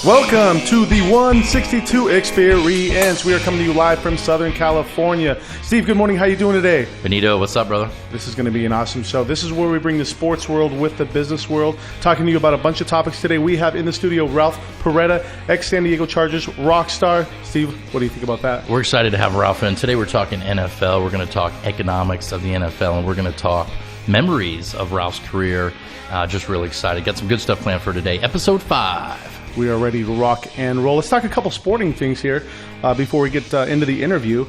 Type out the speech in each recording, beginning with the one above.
Welcome to the 162 Experience. We are coming to you live from Southern California. Steve, good morning. How you doing today? Benito, what's up, brother? This is going to be an awesome show. This is where we bring the sports world with the business world. Talking to you about a bunch of topics today. We have in the studio Ralph Perretta, ex-San Diego Chargers rock star. Steve, what do you think about that? We're excited to have Ralph in. Today we're talking NFL. We're going to talk economics of the NFL, and we're going to talk memories of Ralph's career. Just really excited. Got some good stuff planned for today. Episode 5. We are ready to rock and roll. Let's talk a couple sporting things here before we get into the interview.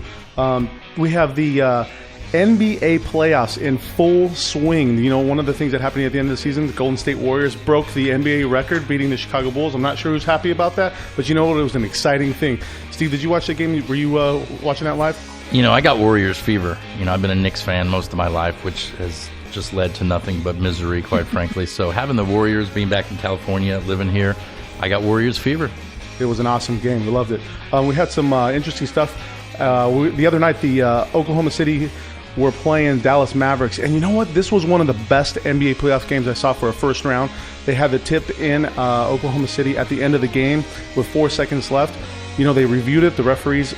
We have the NBA playoffs in full swing. You know, one of the things that happened at the end of the season, the Golden State Warriors broke the NBA record, beating the Chicago Bulls. I'm not sure who's happy about that, but you know what? It was an exciting thing. Steve, did you watch that game? Were you watching that live? You know, I got Warriors fever. You know, I've been a Knicks fan most of my life, which has just led to nothing but misery, quite frankly. So having the Warriors, being back in California, living here, I got Warriors fever. It was an awesome game. We loved it. We had some interesting stuff. The other night, the Oklahoma City were playing Dallas Mavericks. And you know what? This was one of the best NBA playoff games I saw for a first round. They had the tip in Oklahoma City at the end of the game with 4 seconds left. You know, they reviewed it. The referees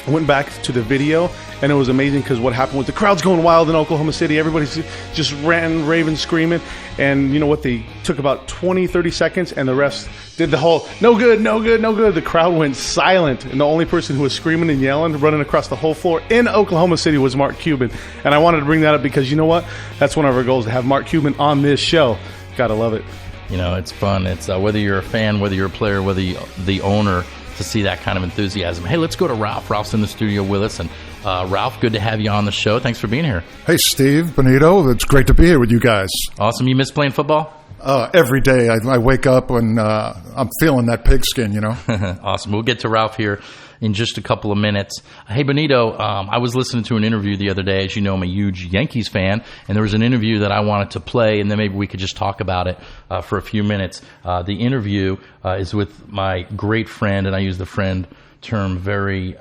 went back to the video, and it was amazing because what happened was the crowd's going wild in Oklahoma City. Everybody's just ranting, raving, screaming. And you know what? They took about 20, 30 seconds, and the refs did the whole, no good, no good, no good. The crowd went silent, and the only person who was screaming and yelling, running across the whole floor in Oklahoma City was Mark Cuban. And I wanted to bring that up because you know what? That's one of our goals, to have Mark Cuban on this show. Gotta love it. You know, it's fun. It's whether you're a fan, whether you're a player, whether you're the owner, to see that kind of enthusiasm. Hey, let's go to Ralph. Ralph's in the studio with us. And Ralph, good to have you on the show. Thanks for being here. Hey, Steve, Benito. It's great to be here with you guys. Awesome. You miss playing football? Every day I wake up and I'm feeling that pigskin, you know. Awesome. We'll get to Ralph here in just a couple of minutes. Hey, Benito, I was listening to an interview the other day. As you know, I'm a huge Yankees fan, and there was an interview that I wanted to play, and then maybe we could just talk about it for a few minutes. The interview is with my great friend, and I use the friend term very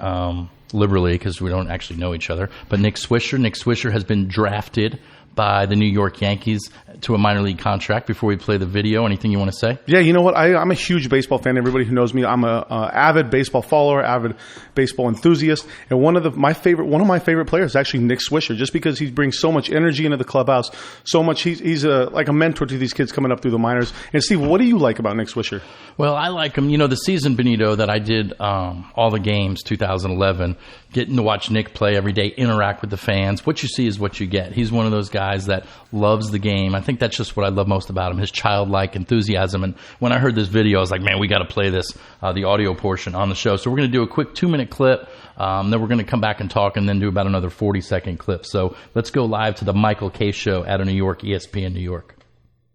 liberally because we don't actually know each other, but Nick Swisher. Nick Swisher has been drafted by the New York Yankees to a minor league contract. Before we play the video, anything you want to say? Yeah, you know what? I'm a huge baseball fan. Everybody who knows me, I'm a avid baseball follower, avid baseball enthusiast. And one of my favorite players is actually Nick Swisher, just because he brings so much energy into the clubhouse, so much. He's like a mentor to these kids coming up through the minors. And Steve, what do you like about Nick Swisher? Well, I like him. You know, the season, Benito, that I did all the games, 2011, getting to watch Nick play every day, interact with the fans. What you see is what you get. He's one of those guys that loves the game. I think that's just what I love most about him, his childlike enthusiasm. And when I heard this video, I was like, man, we got to play this, the audio portion on the show. So we're going to do a quick 2-minute clip. Then we're going to come back and talk and then do about another 40-second clip. So let's go live to the Michael Kay Show out of New York, ESPN New York.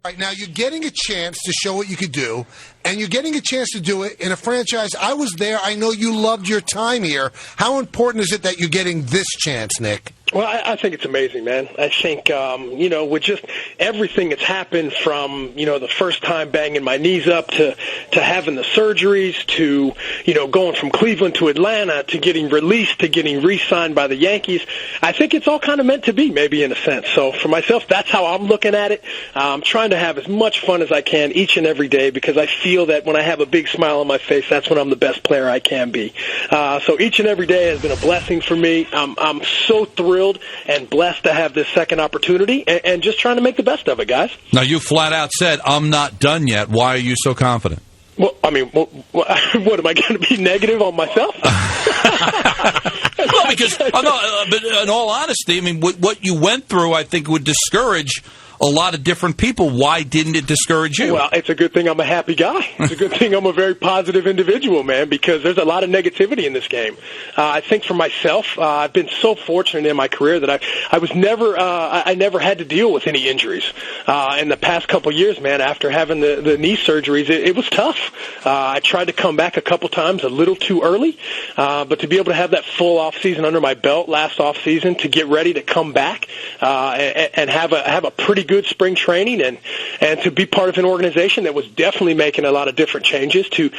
All right, now you're getting a chance to show what you could do, and you're getting a chance to do it in a franchise. I was there. I know you loved your time here. How important is it that you're getting this chance, Nick? Well, I think it's amazing, man. I think, you know, with just everything that's happened from, you know, the first time banging my knees up to having the surgeries to, you know, going from Cleveland to Atlanta to getting released to getting re-signed by the Yankees, I think it's all kind of meant to be, maybe in a sense. So for myself, that's how I'm looking at it. I'm trying to have as much fun as I can each and every day because I feel that when I have a big smile on my face, that's when I'm the best player I can be. So each and every day has been a blessing for me. I'm so thrilled and blessed to have this second opportunity and just trying to make the best of it, guys. Now, you flat out said, I'm not done yet. Why are you so confident? Well, I mean, what am I going to be negative on myself? Well, because, but in all honesty, I mean, what you went through, I think, would discourage a lot of different people. Why didn't it discourage you? Well, it's a good thing I'm a happy guy. It's a good thing I'm a very positive individual, man, because there's a lot of negativity in this game. I think for myself, I've been so fortunate in my career that I was never, I never had to deal with any injuries. In the past couple of years, man, after having the knee surgeries, it was tough. I tried to come back a couple times a little too early, but to be able to have that full off season under my belt last off season, to get ready to come back and have a pretty good good spring training and to be part of an organization that was definitely making a lot of different changes to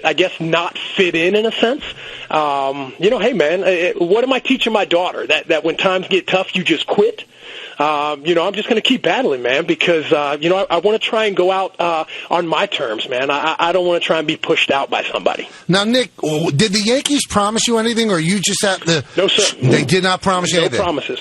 I guess, not fit in a sense. Hey, man, what am I teaching my daughter? That when times get tough, you just quit? I'm just going to keep battling, man, because, I want to try and go out on my terms, man. I don't want to try and be pushed out by somebody. Now, Nick, did the Yankees promise you anything, or you just at the... No, sir. They did not promise you anything? No promises.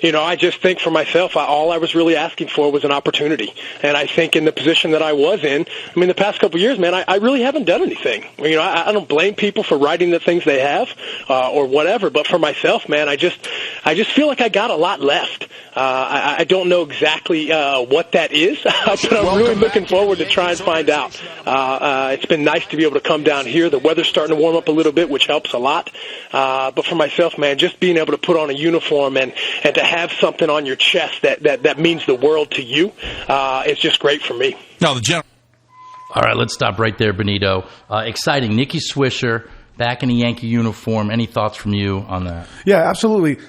I just think for myself, all I was really asking for was an opportunity. And I think in the position that I was in, the past couple of years, man, I really haven't done anything. I don't blame people for writing the things they have or whatever, but for myself, man, I just feel like I got a lot left. I don't know exactly what that is, but I'm really looking forward to try and find out. It's been nice to be able to come down here. The weather's starting to warm up a little bit, which helps a lot. But for myself, man, just being able to put on a uniform and to have something on your chest that means the world to you, it's just great for me. No, the general. All right, let's stop right there, Benito. Exciting. Nicky Swisher back in a Yankee uniform. Any thoughts from you on that? Yeah, absolutely.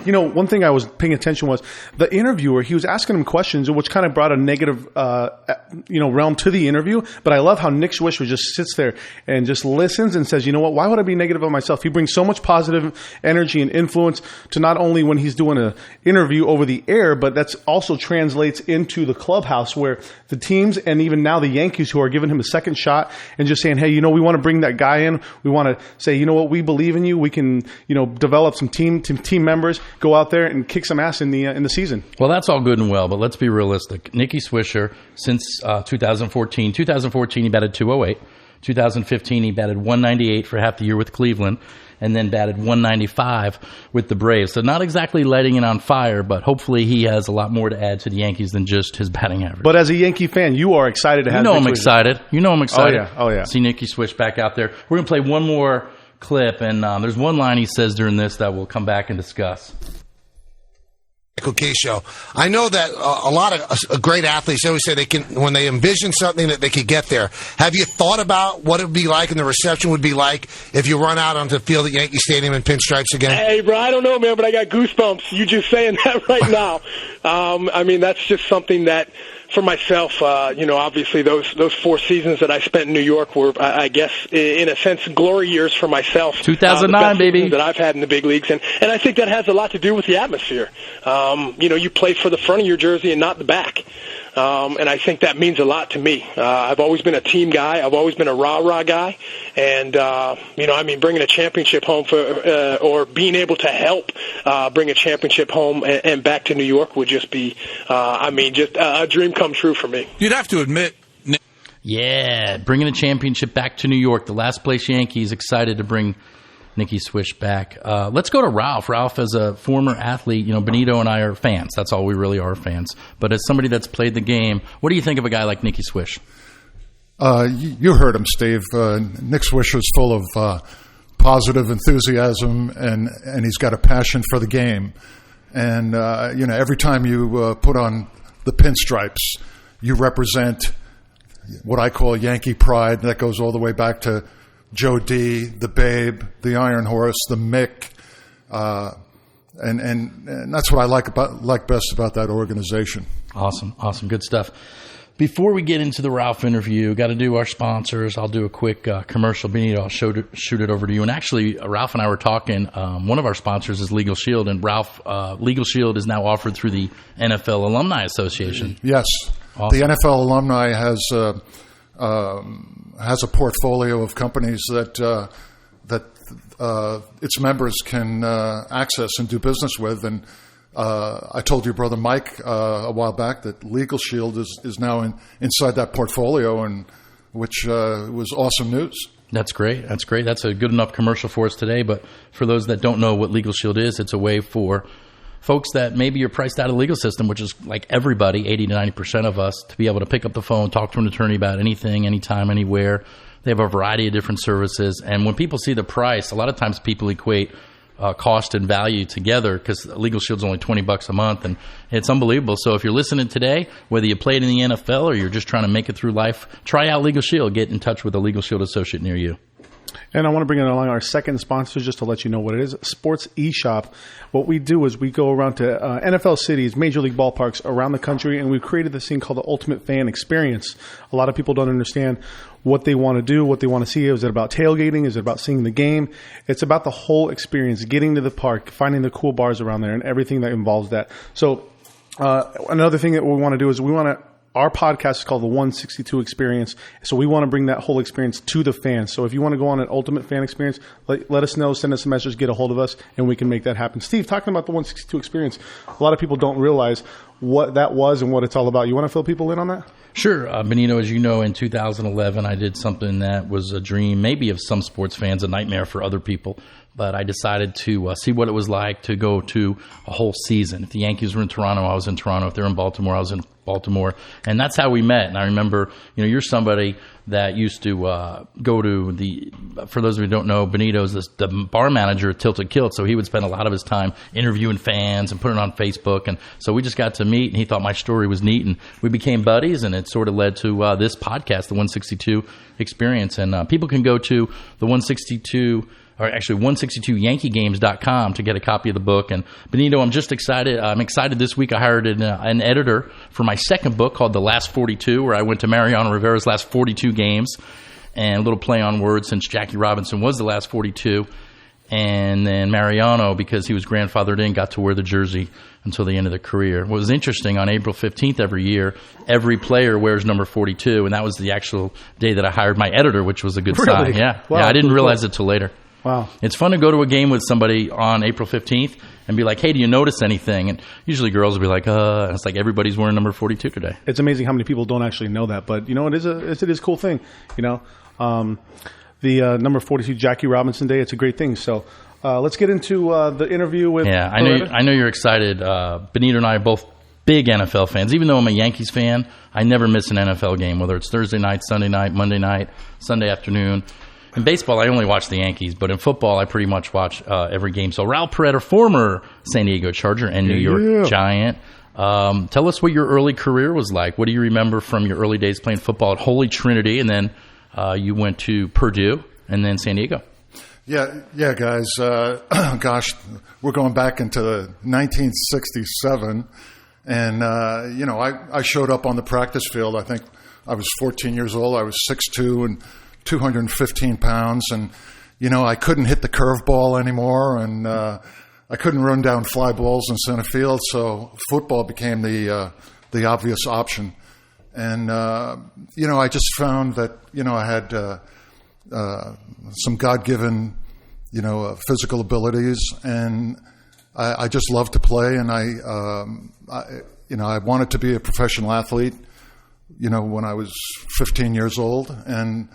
One thing I was paying attention was the interviewer. He was asking him questions, which kind of brought a negative, realm to the interview. But I love how Nick Swisher just sits there and just listens and says, you know what? Why would I be negative on myself? He brings so much positive energy and influence to not only when he's doing an interview over the air, but that's also translates into the clubhouse where the teams and even now the Yankees who are giving him a second shot and just saying, hey, we want to bring that guy in. We want to say, you know what, we believe in you. We can, develop some team members, go out there and kick some ass in the season. Well, that's all good and well, but let's be realistic. Nicky Swisher, since 2014, he batted .208. 2015, he batted .198 for half the year with Cleveland, and then batted .195 with the Braves. So not exactly lighting it on fire, but hopefully he has a lot more to add to the Yankees than just his batting average. But as a Yankee fan, you are excited to have I'm excited. I'm excited. Oh, yeah. See Nicky Swish back out there. We're going to play one more clip, and there's one line he says during this that we'll come back and discuss. Michael Kay Show. I know that a lot of great athletes always say they can, when they envision something, that they could get there. Have you thought about what it would be like and the reception would be like if you run out onto the field at Yankee Stadium in pinstripes again? Hey, bro, I don't know, man, but I got goosebumps. You just saying that right now. That's just something that, for myself, obviously those 4 seasons that I spent in New York were, I guess, in a sense, glory years for myself. 2009, baby. That I've had in the big leagues, and I think that has a lot to do with the atmosphere. You play for the front of your jersey and not the back. And I think that means a lot to me. I've always been a team guy. I've always been a rah-rah guy. And, bringing a championship home or being able to help bring a championship home and back to New York would just be, just a dream come true for me. You'd have to admit. Yeah, bringing a championship back to New York. The last place Yankees excited to bring Nicky Swish back. Let's go to Ralph. Ralph, as a former athlete, Benito and I are fans. That's all we really are, fans. But as somebody that's played the game, what do you think of a guy like Nicky Swish? You heard him, Steve. Nick Swish is full of positive enthusiasm, and he's got a passion for the game. And, every time you put on the pinstripes, you represent what I call Yankee pride. That goes all the way back to Joe D, the Babe, the Iron Horse, the Mick, and that's what I like best about that organization. Awesome, good stuff. Before we get into the Ralph interview, got to do our sponsors. I'll do a quick commercial. Benito, I'll shoot it over to you. And actually, Ralph and I were talking. One of our sponsors is Legal Shield, and Ralph, Legal Shield is now offered through the NFL Alumni Association. Yes, awesome. The NFL Alumni has a portfolio of companies that its members can access and do business with. And I told your brother Mike a while back that Legal Shield is now inside that portfolio, and which was awesome news. That's great. That's a good enough commercial for us today. But for those that don't know what Legal Shield is, it's a way for folks that maybe you're priced out of the legal system, which is like everybody, 80 to 90% of us, to be able to pick up the phone, talk to an attorney about anything, anytime, anywhere. They have a variety of different services. And when people see the price, a lot of times people equate cost and value together because Legal Shield's only $20 a month, and it's unbelievable. So if you're listening today, whether you played in the NFL or you're just trying to make it through life, try out Legal Shield. Get in touch with a Legal Shield associate near you. And I want to bring along our second sponsor just to let you know what it is, Sports eShop. What we do is we go around to NFL cities, Major League ballparks around the country, and we've created this thing called the Ultimate Fan Experience. A lot of people don't understand what they want to do, what they want to see. Is it about tailgating? Is it about seeing the game? It's about the whole experience, getting to the park, finding the cool bars around there, and everything that involves that. So another thing that we want to do is our podcast is called the 162 Experience, so we want to bring that whole experience to the fans. So if you want to go on an Ultimate Fan Experience, let us know, send us a message, get a hold of us, and we can make that happen. Steve, talking about the 162 Experience, a lot of people don't realize what that was and what it's all about. You want to fill people in on that? Sure. Benito, as you know, in 2011, I did something that was a dream, maybe of some sports fans, a nightmare for other people. But I decided to see what it was like to go to a whole season. If the Yankees were in Toronto, I was in Toronto. If they're in Baltimore, I was in Baltimore. And that's how we met. And I remember, you're somebody that used to go to for those of you who don't know, Benito's the bar manager at Tilted Kilt. So he would spend a lot of his time interviewing fans and putting it on Facebook. And so we just got to meet, and he thought my story was neat. And we became buddies, and it sort of led to this podcast, the 162 Experience. And people can go to the 162yankeegames.com to get a copy of the book. And Benito, I'm just excited. I'm excited this week. I hired an editor for my second book called The Last 42, where I went to Mariano Rivera's last 42 games, and a little play on words since Jackie Robinson was the last 42. And then Mariano, because he was grandfathered in, got to wear the jersey until the end of their career. What was interesting, on April 15th every year, every player wears number 42, and that was the actual day that I hired my editor, which was a good Really? sign. Yeah. Wow, I didn't cool. realize it till later. Wow. It's fun to go to a game with somebody on April 15th and be like, hey, do you notice anything? And usually girls will be like, and it's like everybody's wearing number 42 today. It's amazing how many people don't actually know that, but it is a cool thing. The number 42 Jackie Robinson Day, it's a great thing. So let's get into the interview with. Yeah, I know you're excited. Benito and I are both big NFL fans. Even though I'm a Yankees fan, I never miss an NFL game, whether it's Thursday night, Sunday night, Monday night, Sunday afternoon. In baseball, I only watch the Yankees, but in football, I pretty much watch every game. So Raul Peretta, former San Diego Charger and New York Giant. Tell us what your early career was like. What do you remember from your early days playing football at Holy Trinity, and then you went to Purdue and then San Diego? Yeah, guys. Gosh, we're going back into 1967, and I showed up on the practice field. I think I was 14 years old. I was 6'2" and 215 pounds, and I couldn't hit the curveball anymore, and I couldn't run down fly balls in center field. So football became the obvious option, and I just found that I had some God-given physical abilities, and I just loved to play, and I wanted to be a professional athlete. When I was 15 years old, and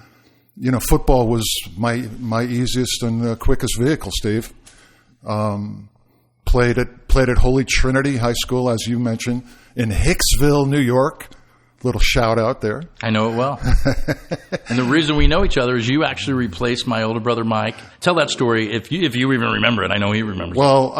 football was my easiest and quickest vehicle, Steve. Played at Holy Trinity High School, as you mentioned, in Hicksville, New York. Little shout out there. I know it well. And the reason we know each other is you actually replaced my older brother Mike. Tell that story if you even remember it. I know he remembers. Well,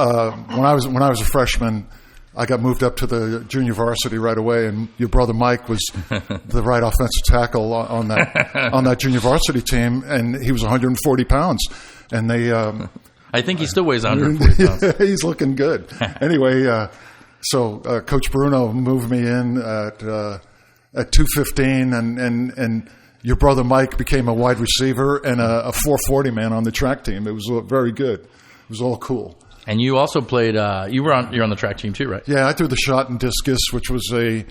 when I was a freshman, I got moved up to the junior varsity right away, and your brother Mike was the right offensive tackle on that junior varsity team, and he was 140 pounds. And they, I think he still weighs 140 pounds. He's looking good. Anyway, so Coach Bruno moved me in at 215, and your brother Mike became a wide receiver and a 440 man on the track team. It was very good. It was all cool. And you also played. You're on the track team too, right? Yeah, I threw the shot and discus, which was a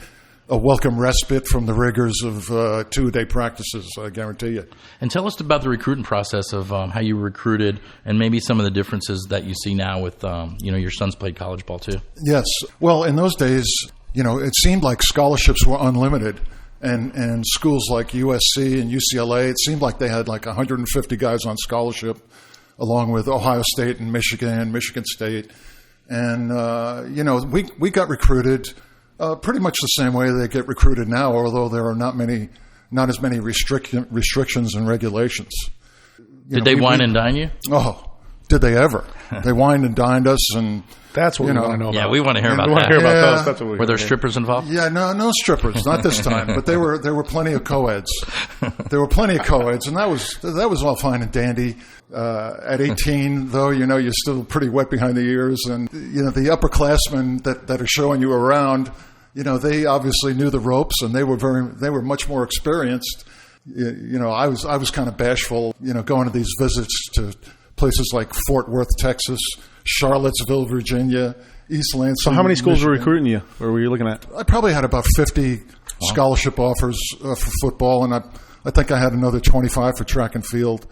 welcome respite from the rigors of 2-a-day practices. I guarantee you. And tell us about the recruiting process of how you recruited, and maybe some of the differences that you see now with your sons played college ball too. Yes. Well, in those days, it seemed like scholarships were unlimited, and schools like USC and UCLA, it seemed like they had like 150 guys on scholarship, along with Ohio State and Michigan State. And, we got recruited pretty much the same way they get recruited now, although there are not as many restrictions and regulations. Did they wine and dine you? Oh, did they ever? They wined and dined us, and That's what we you know, want to know about. Yeah, we want to hear We about want that. to hear about Yeah. those. That's what we Were there want to hear. strippers involved? Yeah, no strippers, not this time. But there were plenty of co-eds. There were plenty of co-eds, and that was all fine and dandy. At 18, though, you're still pretty wet behind the ears, and the upperclassmen that are showing you around, they obviously knew the ropes, and they were much more experienced. I was kind of bashful, going to these visits to places like Fort Worth, Texas, Charlottesville, Virginia, East Lansing. So how many schools were Michigan. recruiting you, or were you looking at? I probably had about 50 scholarship offers for football, and I think I had another 25 for track and field.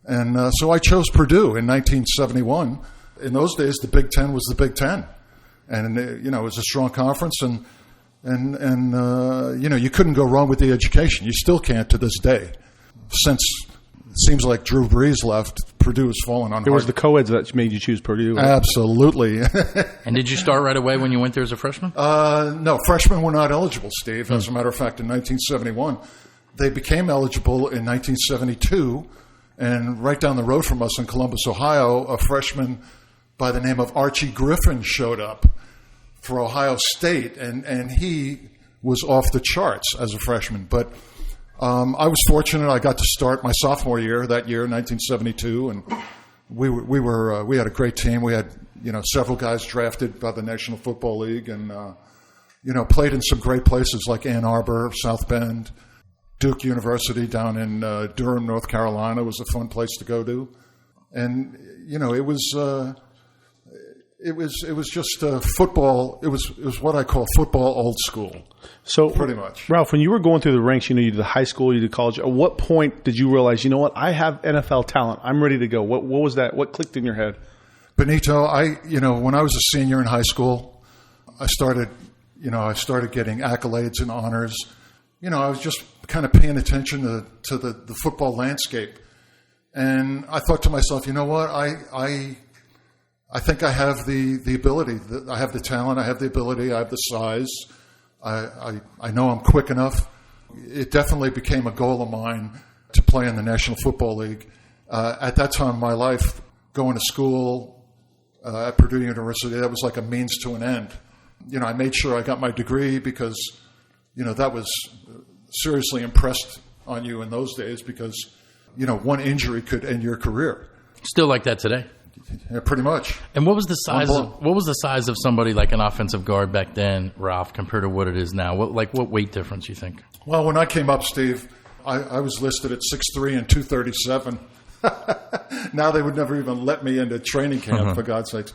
And so I chose Purdue in 1971. In those days, the Big Ten was the Big Ten. And, it was a strong conference, and you couldn't go wrong with the education. You still can't to this day. Since it seems like Drew Brees left, Purdue has fallen on It was hard. the co-eds that made you choose Purdue. Right? Absolutely. And did you start right away when you went there as a freshman? No, freshmen were not eligible, Steve. As a matter of fact, in 1971, they became eligible in 1972, and right down the road from us in Columbus, Ohio, a freshman by the name of Archie Griffin showed up for Ohio State, and he was off the charts as a freshman. But I was fortunate. I got to start my sophomore year that year, 1972, and we had a great team. We had several guys drafted by the National Football League, and played in some great places like Ann Arbor, South Bend, Duke University down in Durham, North Carolina was a fun place to go to, and it was just football. It was what I call football old school. So pretty much. Ralph, when you were going through the ranks, you did high school, you did college. At what point did you realize, I have NFL talent. I'm ready to go. What was that? What clicked in your head? Benito, when I was a senior in high school, I started getting accolades and honors. I was just kind of paying attention to the football landscape, and I thought to myself, you know what, I think I have the ability. I have the talent. I have the ability. I have the size. I know I'm quick enough. It definitely became a goal of mine to play in the National Football League. At that time in my life, going to school at Purdue University, that was like a means to an end. I made sure I got my degree because, that was seriously impressed on you in those days because, one injury could end your career. Still like that today? Yeah, pretty much. And what was the size of somebody like an offensive guard back then, Ralph, compared to what it is now? What weight difference you think? Well, when I came up, Steve, I was listed at 6'3" and 237. Now they would never even let me into training camp, for God's sakes.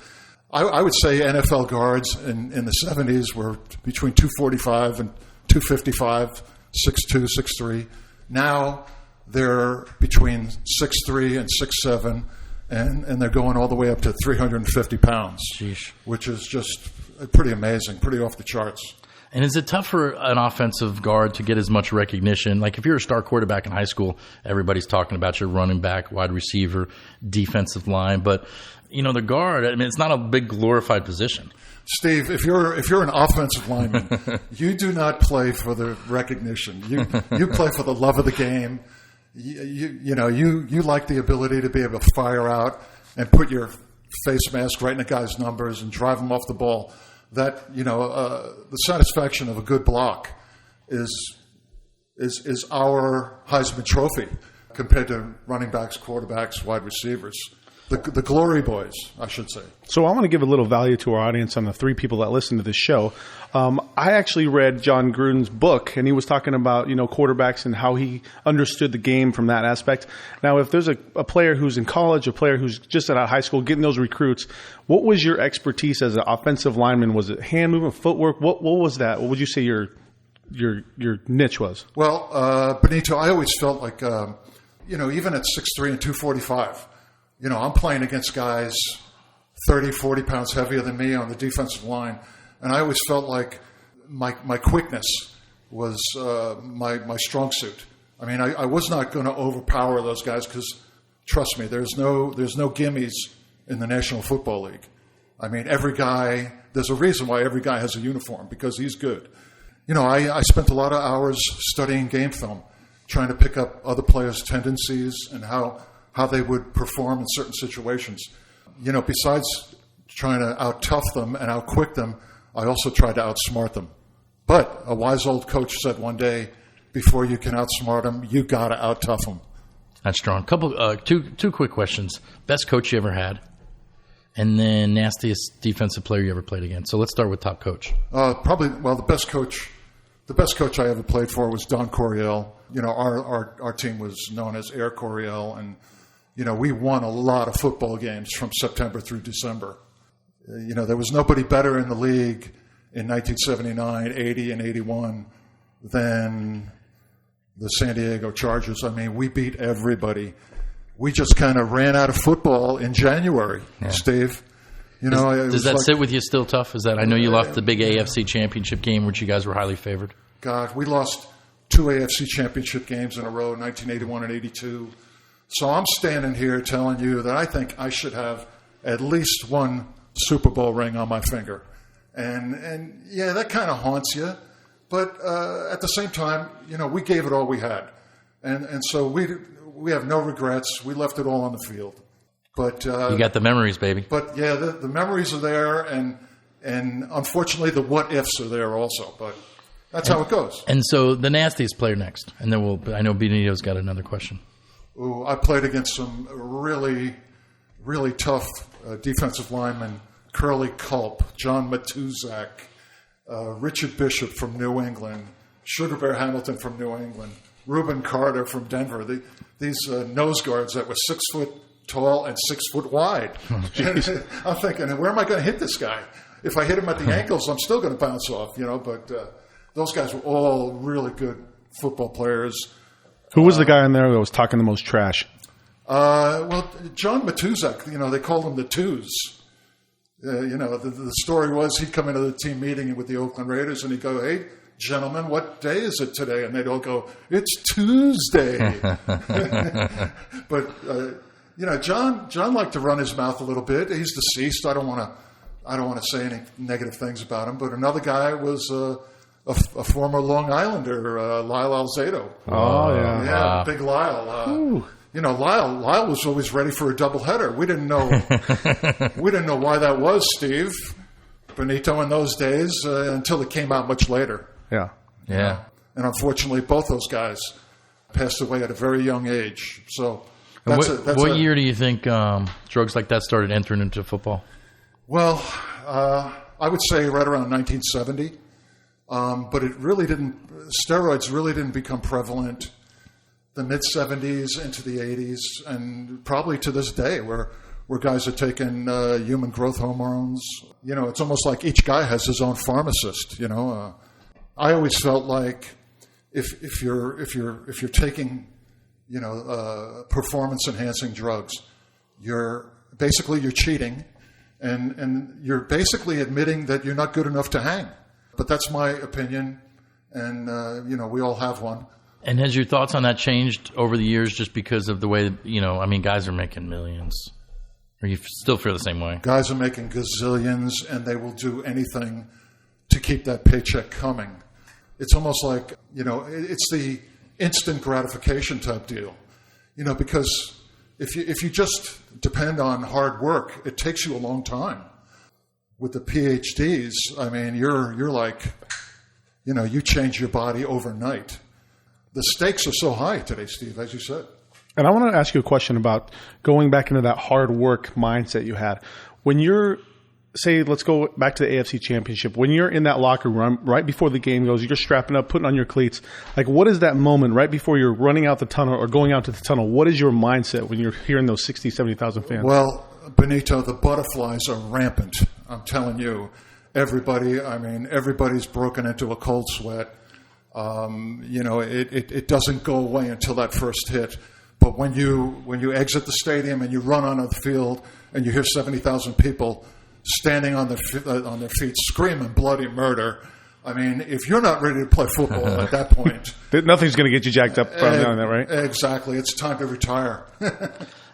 I would say NFL guards in the 70s were between 245 and 255, 6'2", 6'3". Now they're between 6'3" and 6'7", and they're going all the way up to 350 pounds, Sheesh. Which is just pretty amazing, pretty off the charts. And is it tough for an offensive guard to get as much recognition? Like if you're a star quarterback in high school, everybody's talking about your running back, wide receiver, defensive line. But, the guard, it's not a big glorified position. Steve, if you're an offensive lineman, you do not play for the recognition. You play for the love of the game. You like the ability to be able to fire out and put your face mask right in a guy's numbers and drive him off the ball. That the satisfaction of a good block is our Heisman Trophy compared to running backs, quarterbacks, wide receivers. The glory boys, I should say. So I want to give a little value to our audience on the three people that listen to this show. I actually read John Gruden's book, and he was talking about quarterbacks and how he understood the game from that aspect. Now, if there's a player who's in college, a player who's just out of high school, getting those recruits, what was your expertise as an offensive lineman? Was it hand movement, footwork? What was that? What would you say your niche was? Well, Benito, I always felt like even at 6'3" and 245. I'm playing against guys 30, 40 pounds heavier than me on the defensive line. And I always felt like my quickness was my strong suit. I was not going to overpower those guys because, trust me, there's no gimmies in the National Football League. Every guy, there's a reason why every guy has a uniform, because he's good. I spent a lot of hours studying game film, trying to pick up other players' tendencies and how they would perform in certain situations. besides trying to out-tough them and out-quick them, I also tried to outsmart them. But a wise old coach said one day, before you can outsmart them, you got to out-tough them. That's strong. Two quick questions. Best coach you ever had, and then nastiest defensive player you ever played against. So let's start with top coach. The best coach I ever played for was Don Coryell. Our team was known as Air Coryell, and we won a lot of football games from September through December. There was nobody better in the league in 1979, 80, and 81 than the San Diego Chargers. I mean, we beat everybody. We just kind of ran out of football in January, Steve. Does that sit with you still tough? Is that, I know you lost the big AFC championship game, which you guys were highly favored. God, we lost 2 AFC championship games in a row, 1981 and 82. So I'm standing here telling you that I think I should have at least one Super Bowl ring on my finger. And yeah, that kind of haunts you. But at the same time, we gave it all we had. And so we have no regrets. We left it all on the field. But you got the memories, baby. But yeah, the memories are there, and unfortunately the what ifs are there also. But that's how it goes. And so the nastiest player next, and then I know Benito's got another question. Ooh, I played against some really, really tough defensive linemen: Curly Culp, John Matuzak, Richard Bishop from New England, Sugar Bear Hamilton from New England, Reuben Carter from Denver. These nose guards that were 6 foot tall and 6 foot wide. And I'm thinking, where am I going to hit this guy? If I hit him at the ankles, I'm still going to bounce off, But those guys were all really good football players. Who was the guy in there that was talking the most trash? John Matuzak, they called him the Twos. The story was he'd come into the team meeting with the Oakland Raiders and he'd go, "Hey, gentlemen, what day is it today?" And they'd all go, "It's Tuesday." But John liked to run his mouth a little bit. He's deceased. I don't want to say any negative things about him. But another guy was a former Long Islander, Lyle Alzado. Oh yeah, wow. Big Lyle. Lyle was always ready for a doubleheader. We didn't know why that was, Steve Benito, in those days until it came out much later. Yeah. And unfortunately, both those guys passed away at a very young age. So, what year do you think drugs like that started entering into football? Well, I would say right around 1970. But steroids really didn't become prevalent the mid-70s into the 80s, and probably to this day where guys are taking human growth hormones. It's almost like each guy has his own pharmacist, I always felt like if you're taking, performance-enhancing drugs, you're cheating, and you're basically admitting that you're not good enough to hang. But that's my opinion, and we all have one. And has your thoughts on that changed over the years just because of the way, guys are making millions? Or you still feel the same way? Guys are making gazillions, and they will do anything to keep that paycheck coming. It's almost like, it's the instant gratification type deal. Because if you just depend on hard work, it takes you a long time. With the PhDs, I mean, you're like, you change your body overnight. The stakes are so high today, Steve, as you said. And I want to ask you a question about going back into that hard work mindset you had. When you're, say, let's go back to the AFC Championship. When you're in that locker room, right before the game goes, you're strapping up, putting on your cleats. Like, what is that moment right before you're running out the tunnel or going out to the tunnel? What is your mindset when you're hearing those 60, 70,000 fans? Well, Benito, the butterflies are rampant. I'm telling you. Everybody's broken into a cold sweat. It doesn't go away until that first hit. But when you exit the stadium and you run onto the field and you hear 70,000 people standing on their feet screaming bloody murder, I mean, if you're not ready to play football at that point, nothing's going to get you jacked up from that, right? Exactly. It's time to retire.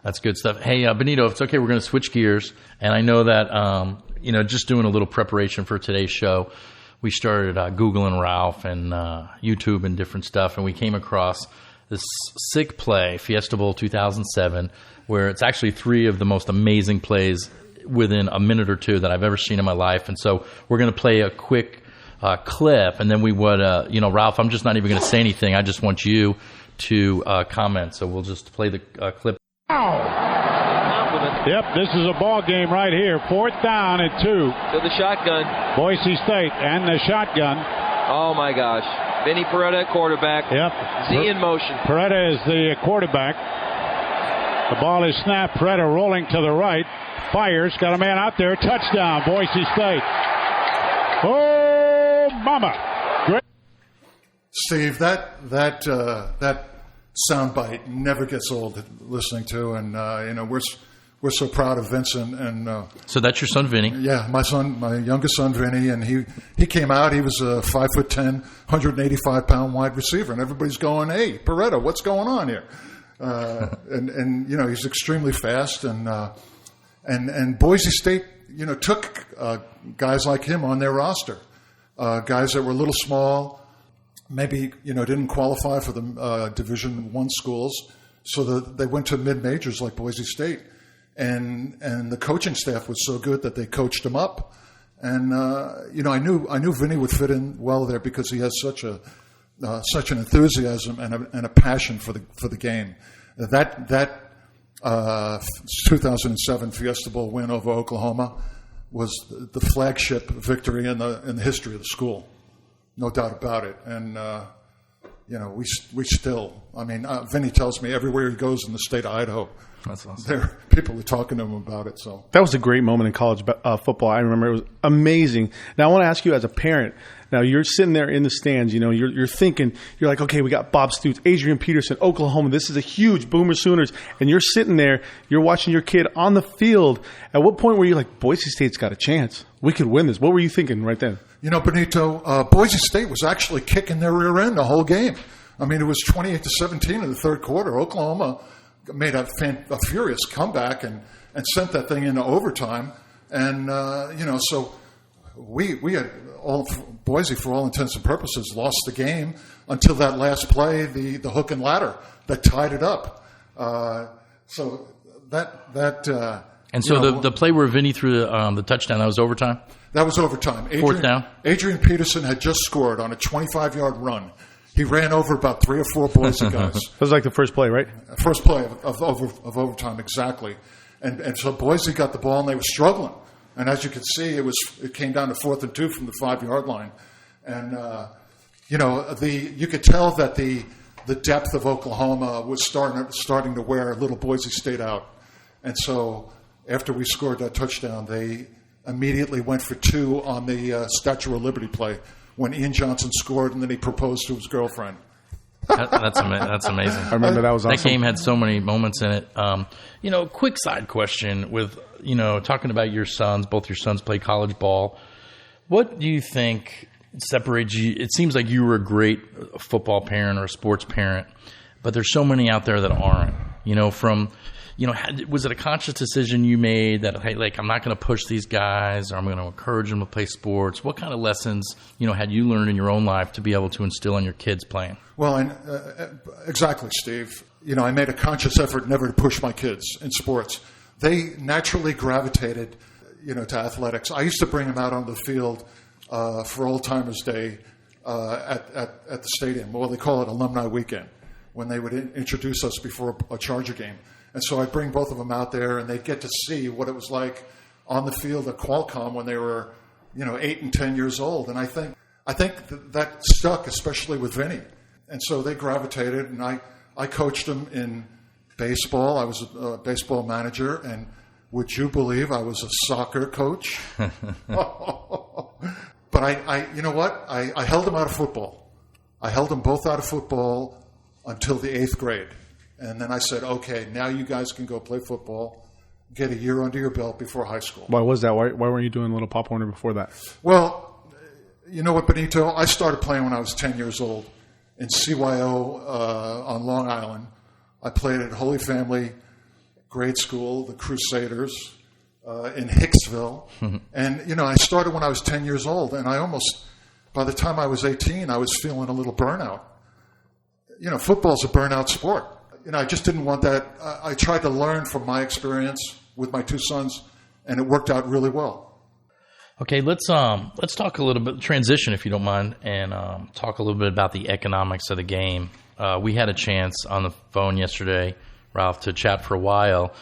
That's good stuff. Hey, Benito, if it's okay, we're going to switch gears. And I know that, just doing a little preparation for today's show, we started Googling Ralph and YouTube and different stuff, and we came across this sick play, Fiesta Bowl 2007, where it's actually 3 of the most amazing plays within a minute or two that I've ever seen in my life. And so we're going to play a quick clip, and then we would, Ralph, I'm just not even going to say anything. I just want you to comment. So we'll just play the clip. Yep, this is a ball game right here. 4th down and 2. To the shotgun. Boise State and the shotgun. Oh, my gosh. Vinny Peretta, quarterback. Yep. Z in motion. Peretta is the quarterback. The ball is snapped. Peretta rolling to the right. Fires. Got a man out there. Touchdown, Boise State. Oh, mama. Great. Steve, that soundbite never gets old listening to, and we're so proud of Vincent. And so that's your son, Vinny. Yeah, my youngest son, Vinny, and he came out. He was a 5'10", 185-pound wide receiver, and everybody's going, "Hey, Peretta, what's going on here?" And he's extremely fast, and Boise State took guys like him on their roster, guys that were a little small, maybe didn't qualify for the Division I schools, so that they went to mid majors like Boise State. And the coaching staff was so good that they coached him up, and I knew Vinny would fit in well there because he has such an enthusiasm and a passion for the game. That 2007 Fiesta Bowl win over Oklahoma was the flagship victory in the history of the school, no doubt about it. And we still, Vinny tells me everywhere he goes in the state of Idaho, that's awesome. There, people are talking to him about it. So that was a great moment in college football. I remember it was amazing. Now I want to ask you, as a parent, now you're sitting there in the stands. You're thinking, you're like, okay, we got Bob Stoops, Adrian Peterson, Oklahoma. This is a huge Boomer Sooners, and you're sitting there, you're watching your kid on the field. At what point were you like, Boise State's got a chance? We could win this. What were you thinking right then? Benito, Boise State was actually kicking their rear end the whole game. It was 28-17 in the third quarter. Oklahoma made a furious comeback and sent that thing into overtime. And, so we had Boise, for all intents and purposes, lost the game until that last play, the hook and ladder that tied it up. So the play where Vinny threw the touchdown, that was overtime? That was overtime. 4th down. Adrian Peterson had just scored on a 25-yard run. He ran over about 3 or 4 Boise guys. That was like the first play, right? First play of overtime, exactly. And so Boise got the ball, and they were struggling. And as you could see, it came down to 4th and 2 from the 5-yard line. And, you could tell that the depth of Oklahoma was starting to wear little Boise State out. And so after we scored that touchdown, they immediately went for 2 on the Statue of Liberty play, when Ian Johnson scored and then he proposed to his girlfriend. That's amazing. I remember that was awesome. That game had so many moments in it. Quick side question with, talking about your sons, both your sons play college ball. What do you think separates you? It seems like you were a great football parent or a sports parent, but there's so many out there that aren't, was it a conscious decision you made that, hey, like, I'm not going to push these guys, or I'm going to encourage them to play sports? What kind of lessons, had you learned in your own life to be able to instill in your kids playing? Well, exactly, Steve. I made a conscious effort never to push my kids in sports. They naturally gravitated, to athletics. I used to bring them out on the field for Old Timers Day at the stadium. Well, they call it Alumni Weekend, when they would introduce us before a Charger game. And so I'd bring both of them out there, and they'd get to see what it was like on the field at Qualcomm when they were, 8 and 10 years old. And I think that stuck, especially with Vinny. And so they gravitated, and I coached them in baseball. I was a baseball manager, and would you believe I was a soccer coach? But you know what? I held them out of football. I held them both out of football until the 8th grade. And then I said, okay, now you guys can go play football, get a year under your belt before high school. Why was that? Why weren't you doing Little Pop Warner before that? Well, you know what, Benito? I started playing when I was 10 years old in CYO on Long Island. I played at Holy Family Grade School, the Crusaders, in Hicksville. And, I started when I was 10 years old, and by the time I was 18, I was feeling a little burnout. football's a burnout sport. I just didn't want that. I tried to learn from my experience with my two sons, and it worked out really well. Okay, let's talk a little bit transition, if you don't mind, and talk a little bit about the economics of the game. We had a chance on the phone yesterday, Ralph, to chat for a while,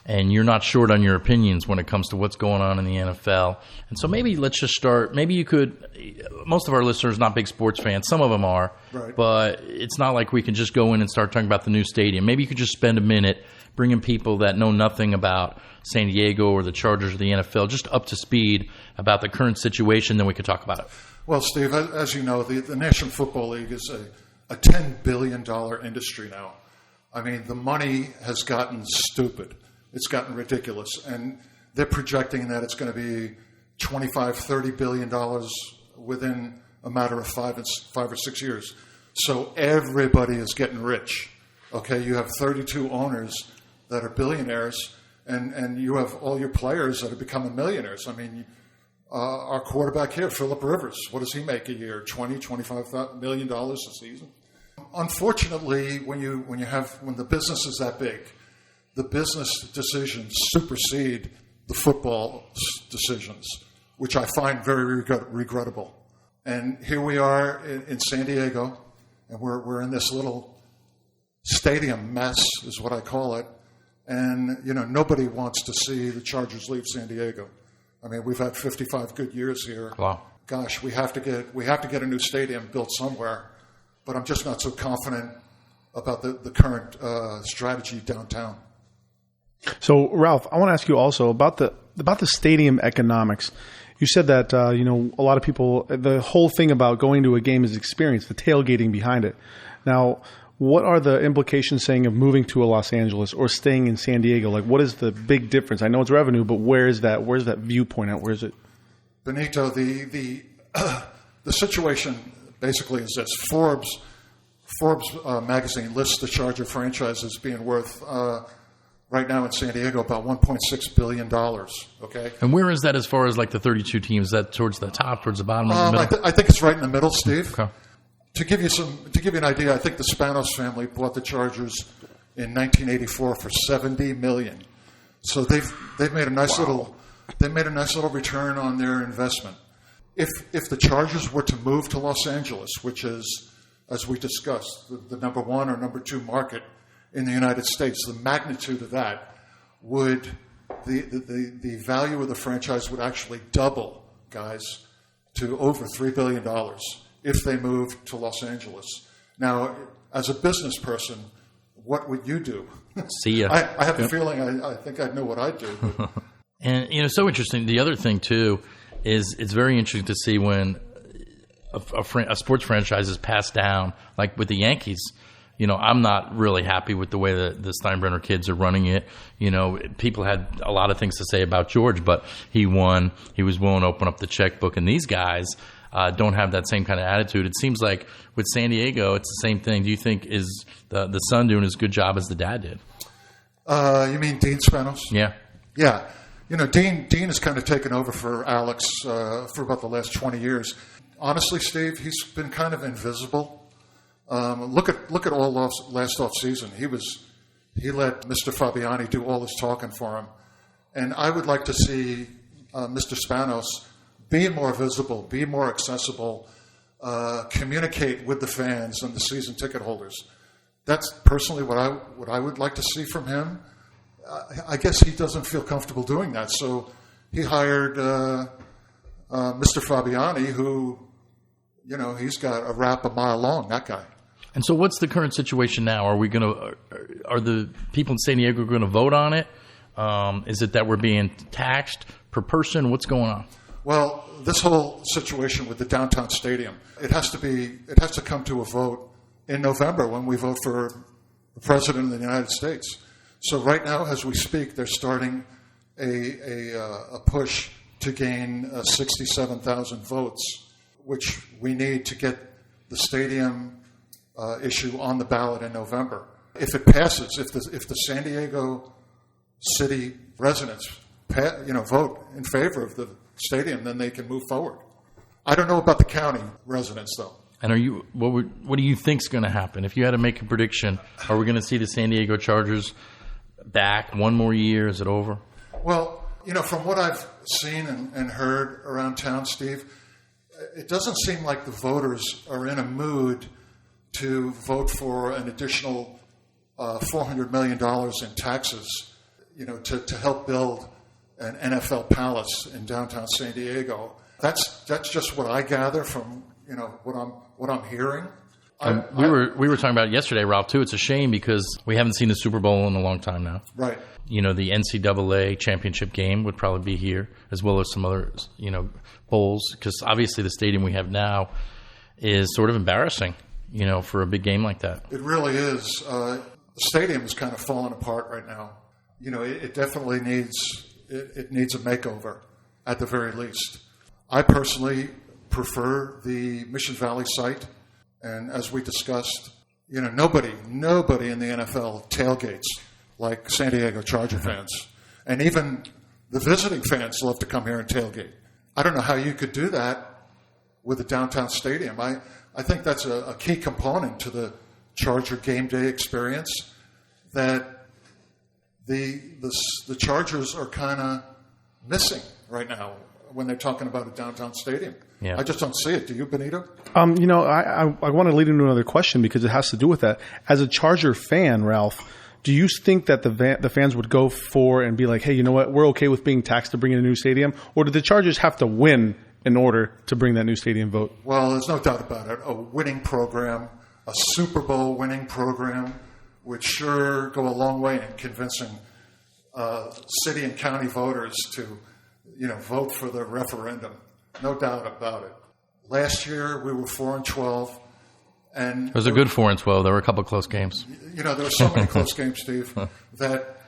and you're not short on your opinions when it comes to what's going on in the NFL. And so maybe let's just start. Maybe you could. Most of our listeners are not big sports fans. Some of them are, right. But it's not like we can just go in and start talking about the new stadium. Maybe you could just spend a minute bringing people that know nothing about San Diego or the Chargers or the NFL just up to speed about the current situation. Then we could talk about it. Well, Steve, as you know, the National Football League is a $10 billion industry now. I mean, the money has gotten stupid. It's gotten ridiculous. And they're projecting that it's going to be $25, $30 billion within a matter of 5 or 6 years. So everybody is getting rich. Okay, you have 32 owners that are billionaires, and you have all your players that are becoming millionaires. I mean, our quarterback here, Phillip Rivers, what does he make a year? $25 million a season? Unfortunately, when the business is that big, the business decisions supersede the football decisions, which I find very regrettable. And here we are in San Diego, and we're in this little stadium mess, is what I call it. And nobody wants to see the Chargers leave San Diego. I mean, we've had 55 good years here. Wow. Gosh, we have to get a new stadium built somewhere. But I'm just not so confident about the current strategy downtown. So, Ralph, I want to ask you also about the stadium economics. You said that a lot of people, the whole thing about going to a game is experience, the tailgating behind it. Now, what are the implications saying of moving to Los Angeles or staying in San Diego? Like, what is the big difference? I know it's revenue, but where's that viewpoint at? Where is it? Benito, the situation basically is this. Forbes magazine lists the Charger franchise as being worth right now in San Diego about $1.6 billion. Okay, and where is that as far as like the 32 teams? Is that towards the top, towards the bottom, of the middle? I think it's right in the middle, Steve. Okay. To give you an idea, I think the Spanos family bought the Chargers in 1984 for $70 million. So they've made a nice little return on their investment. If the Chargers were to move to Los Angeles, which is, as we discussed, the number one or number two market in the United States, the magnitude of that would the value of the franchise would actually double, guys, to over $3 billion if they moved to Los Angeles. Now, as a business person, what would you do? See ya. I have a feeling I think I'd know what I'd do. But. And so interesting. The other thing too is it's very interesting to see when a sports franchise is passed down, like with the Yankees. I'm not really happy with the way the Steinbrenner kids are running it. People had a lot of things to say about George, but he won. He was willing to open up the checkbook, and these guys don't have that same kind of attitude. It seems like with San Diego, it's the same thing. Do you think is the son doing as good job as the dad did? You mean Dean Spanos? Yeah. Yeah. Dean has kind of taken over for Alex for about the last 20 years. Honestly, Steve, he's been kind of invisible. Look at all last off season. He let Mr. Fabiani do all his talking for him, and I would like to see Mr. Spanos be more visible, be more accessible, communicate with the fans and the season ticket holders. That's personally what I would like to see from him. I guess he doesn't feel comfortable doing that, so he hired Mr. Fabiani, who, he's got a rap a mile long. That guy. And so, what's the current situation now? Are the people in San Diego going to vote on it? Is it that we're being taxed per person? What's going on? Well, this whole situation with the downtown stadium, it has to come to a vote in November when we vote for the president of the United States. So right now, as we speak, they're starting a push to gain 67,000 votes, which we need to get the stadium issue on the ballot in November. If it passes, if the San Diego city residents vote in favor of the stadium, then they can move forward. I don't know about the county residents, though. And what do you think's going to happen? If you had to make a prediction, are we going to see the San Diego Chargers back one more year? Is it over? Well, from what I've seen and heard around town, Steve, it doesn't seem like the voters are in a mood to vote for an additional $400 million in taxes, to help build an NFL palace in downtown San Diego. That's just what I gather from what I'm hearing. We were talking about it yesterday, Ralph, too. It's a shame because we haven't seen the Super Bowl in a long time now. Right. The NCAA championship game would probably be here, as well as some other, bowls, because obviously the stadium we have now is sort of embarrassing, for a big game like that. It really is. The stadium is kind of falling apart right now. It definitely needs a makeover at the very least. I personally prefer the Mission Valley site. And as we discussed, nobody in the NFL tailgates like San Diego Charger fans. And even the visiting fans love to come here and tailgate. I don't know how you could do that with a downtown stadium. I think that's a key component to the Charger game day experience, that the Chargers are kind of missing right now when they're talking about a downtown stadium. Yeah. I just don't see it. Do you, Benito? I want to lead into another question because it has to do with that. As a Charger fan, Ralph, do you think that the fans would go for and be like, hey, you know what, we're okay with being taxed to bring in a new stadium? Or do the Chargers have to win in order to bring that new stadium vote? Well, there's no doubt about it. A winning program, a Super Bowl winning program would sure go a long way in convincing city and county voters to, vote for the referendum. No doubt about it. Last year we were 4-12, and it was a good 4-12. There were a couple of close games. There were so many close games, Steve, that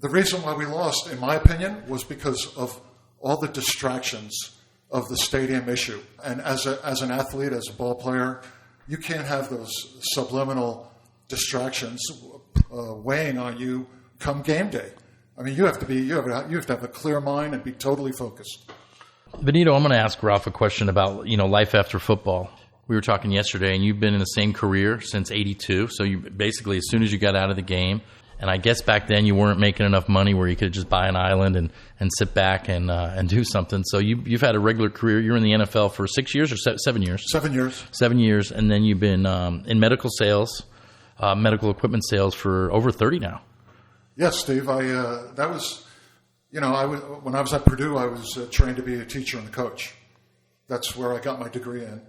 the reason why we lost, in my opinion, was because of all the distractions of the stadium issue. And as an athlete, as a ball player, you can't have those subliminal distractions weighing on you come game day. I mean, you have to have a clear mind and be totally focused. Benito, I'm going to ask Ralph a question about, life after football. We were talking yesterday, and you've been in the same career since '82. So you basically, as soon as you got out of the game, and I guess back then you weren't making enough money where you could just buy an island and sit back and do something. So you've had a regular career. You're in the NFL for 6 years or 7 years? 7 years. 7 years, and then you've been in medical sales, medical equipment sales for over 30 now. Yes, Steve. When I was at Purdue, I was trained to be a teacher and a coach. That's where I got my degree in.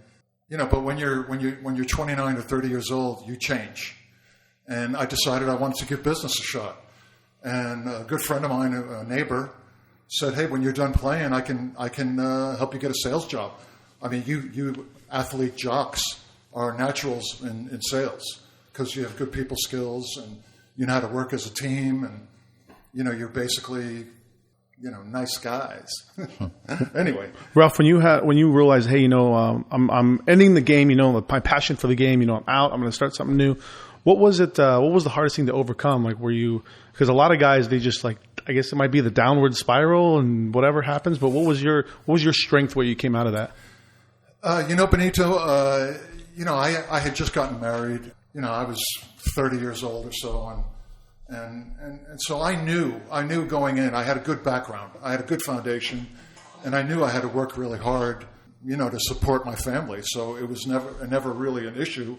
But when you're 29 or 30 years old, you change. And I decided I wanted to give business a shot. And a good friend of mine, a neighbor, said, "Hey, when you're done playing, I can help you get a sales job. I mean, you athlete jocks are naturals in sales because you have good people skills and you know how to work as a team, and you're basically." Nice guys. Anyway, Ralph, when you realized, hey, I'm ending the game, my passion for the game, I'm out, I'm going to start something new. What was it? What was the hardest thing to overcome? Because a lot of guys, they just I guess it might be the downward spiral and whatever happens. But what was your strength where you came out of that? Benito, I had just gotten married. I was 30 years old or so, and so I knew going in, I had a good background. I had a good foundation, and I knew I had to work really hard, to support my family. So it was never really an issue.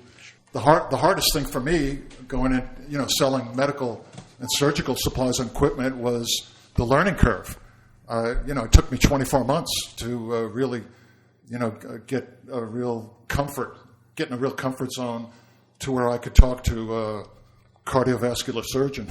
The hardest thing for me going in, selling medical and surgical supplies and equipment was the learning curve. It took me 24 months to really, get in a real comfort zone to where I could talk to cardiovascular surgeon.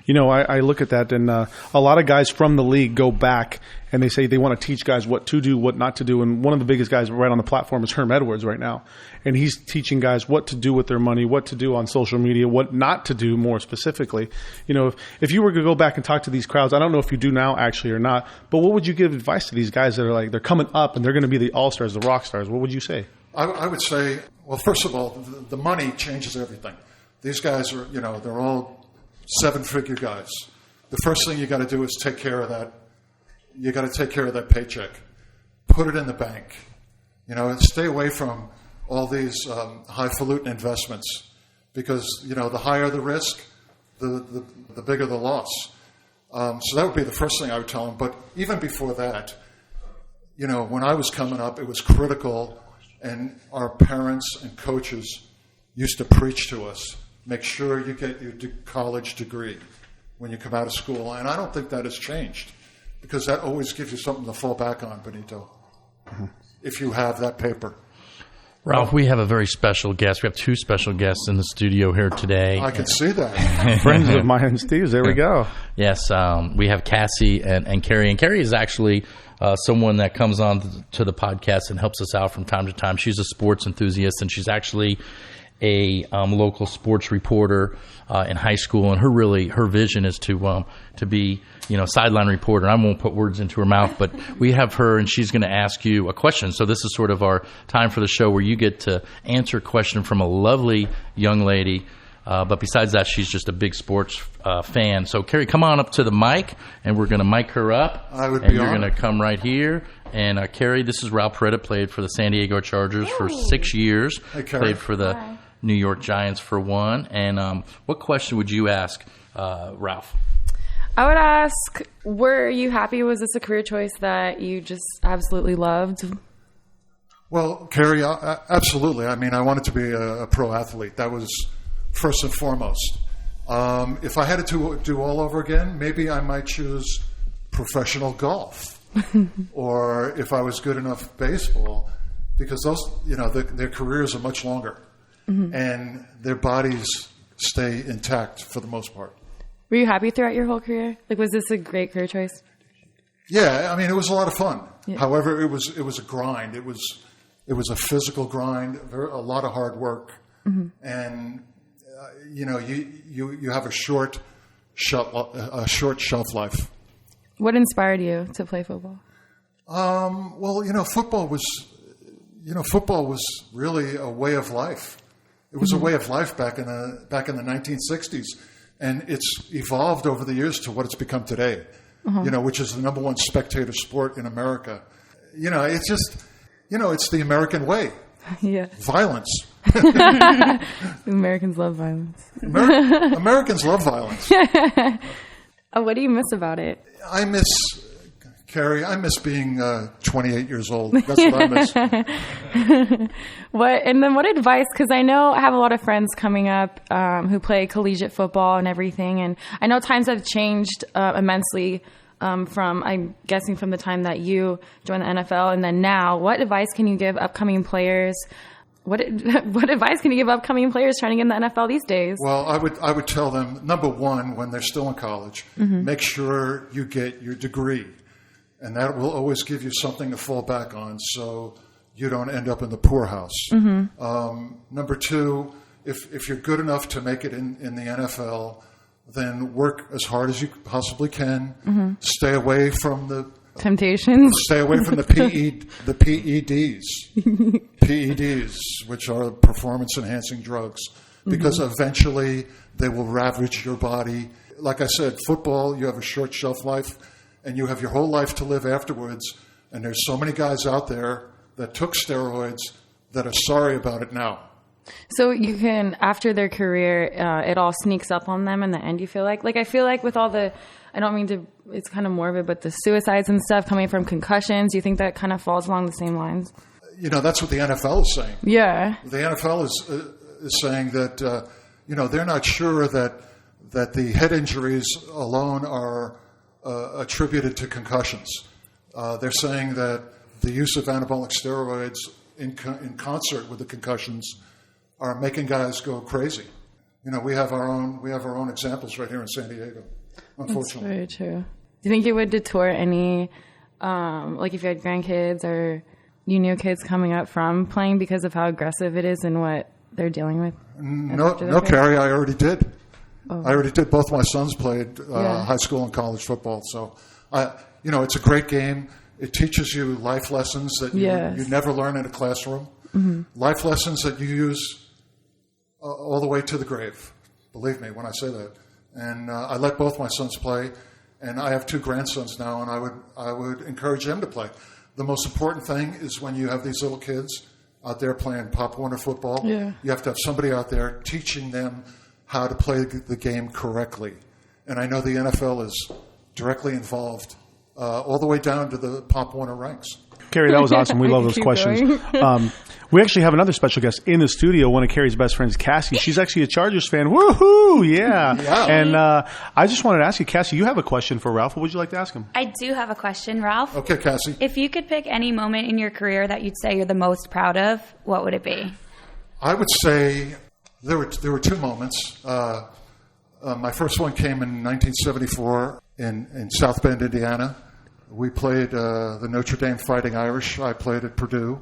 I look at that, and a lot of guys from the league go back and they say they want to teach guys what to do, what not to do. And one of the biggest guys right on the platform is Herm Edwards right now. And he's teaching guys what to do with their money, what to do on social media, what not to do more specifically. If you were to go back and talk to these crowds, I don't know if you do now actually or not, but what would you give advice to these guys that are they're coming up and they're going to be the all-stars, the rock stars? What would you say? I would say, well, first of all, the money changes everything. These guys are, they're all 7-figure guys. The first thing you got to do is take care of that. You got to take care of that paycheck. Put it in the bank. Stay away from all these highfalutin investments, because the higher the risk, the bigger the loss. So that would be the first thing I would tell them. But even before that, when I was coming up, it was critical, and our parents and coaches used to preach to us, make sure you get your college degree when you come out of school. And I don't think that has changed, because that always gives you something to fall back on, Benito, if you have that paper. Ralph, we have a very special guest. We have two special guests in the studio here today. I can see that. Friends of mine and Steve's. There we go. Yes, we have Cassie and Carrie. And Carrie is actually someone that comes on to the podcast and helps us out from time to time. She's a sports enthusiast, and she's actually a local sports reporter in high school. And her vision is to be sideline reporter. I won't put words into her mouth, but we have her, and she's going to ask you a question. So this is sort of our time for the show where you get to answer a question from a lovely young lady. But besides that, she's just a big sports fan. So, Carrie, come on up to the mic, and we're going to mic her up. I would and be you're honored. going to come right here. And, Carrie, this is Ralph Peretta, played for the San Diego Chargers for 6 years. Hey, Carrie. Played for the New York Giants for 1. And what question would you ask Ralph? I would ask, were you happy? Was this a career choice that you just absolutely loved? Well, Carrie, absolutely. I mean, I wanted to be a pro athlete. That was first and foremost. If I had to do all over again, maybe I might choose professional golf. Or if I was good enough baseball, because those, their careers are much longer. And their bodies stay intact for the most part. Were you happy throughout your whole career? Like, was this a great career choice? Yeah, I mean, it was a lot of fun. Yeah. However, it was a grind. It was a physical grind, a lot of hard work, and you have a short shelf life. What inspired you to play football? Well, football was really a way of life. It was a way of life back in the 1960s, and it's evolved over the years to what it's become today. Which is the number one spectator sport in America. It's just, it's the American way. Yeah. Violence. Americans love violence. Americans love violence. What do you miss about it? Carrie, I miss being 28 years old. That's what I miss. What advice, because I know I have a lot of friends coming up who play collegiate football and everything, and I know times have changed immensely from, I'm guessing, from the time that you joined the NFL and then now. What advice can you give upcoming players? What advice can you give upcoming players trying to get in the NFL these days? Well, I would tell them, number one, when they're still in college, make sure you get your degree. And that will always give you something to fall back on so you don't end up in the poorhouse. Number two, if you're good enough to make it in the NFL, then work as hard as you possibly can. Stay away from the temptations. Stay away from the PEDs, which are performance-enhancing drugs, because eventually they will ravage your body. Like I said, football, you have a short shelf life, and you have your whole life to live afterwards. And there's so many guys out there that took steroids that are sorry about it now. So you can, after their career, it all sneaks up on them in the end, you feel like? Like, I feel like with all the, I don't mean to, it's kind of morbid, but the suicides and stuff coming from concussions, do you think that kind of falls along the same lines? That's what the NFL is saying. Yeah. The NFL is saying that, they're not sure that the head injuries alone are attributed to concussions. They're saying that the use of anabolic steroids in concert with the concussions are making guys go crazy. We have our own examples right here in San Diego, unfortunately. That's very true. Do you think it would detour any, like if you had grandkids or you knew kids coming up from playing because of how aggressive it is and what they're dealing with? No, Carrie, I already did. I already did. Both my sons played high school and college football. So, it's a great game. It teaches you life lessons that you never learn in a classroom. Life lessons that you use all the way to the grave. Believe me when I say that. And I let both my sons play, and I have 2 grandsons now, and I would encourage them to play. The most important thing is when you have these little kids, out there playing Pop Warner football. Yeah. You have to have somebody out there teaching them how to play the game correctly. And I know the NFL is directly involved all the way down to the Pop Warner ranks. Carrie, that was awesome. We love those Keep questions. We actually have another special guest in the studio, one of Carrie's best friends, Cassie. She's actually a Chargers fan. Woohoo! Yeah. And I just wanted to ask you, Cassie, you have a question for Ralph. What would you like to ask him? I do have a question, Ralph. Okay, Cassie. If you could pick any moment in your career that you'd say you're the most proud of, what would it be? I would say there were two moments. My first one came in 1974 in South Bend, Indiana. We played the Notre Dame Fighting Irish. I played at Purdue.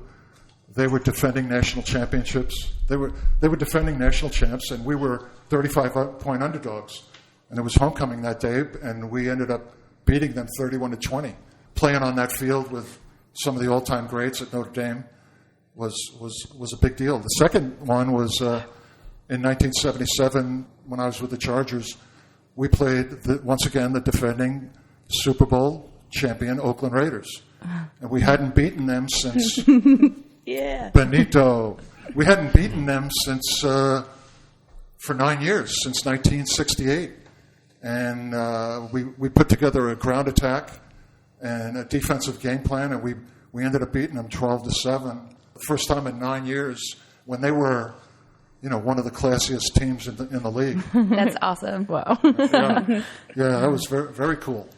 They were defending national championships. They were defending national champs, and we were 35-point underdogs. And it was homecoming that day, and we ended up beating them 31-20. Playing on that field with some of the all-time greats at Notre Dame was a big deal. The second one was in 1977 when I was with the Chargers. We played once again the defending Super Bowl champion Oakland Raiders, and we hadn't beaten them since. Yeah. Benito. We hadn't beaten them since for 9 years, since 1968. And we put together a ground attack and a defensive game plan, and we ended up beating them 12-7. The first time in 9 years when they were, one of the classiest teams in the league. That's awesome. Wow. Yeah, that was very, very cool.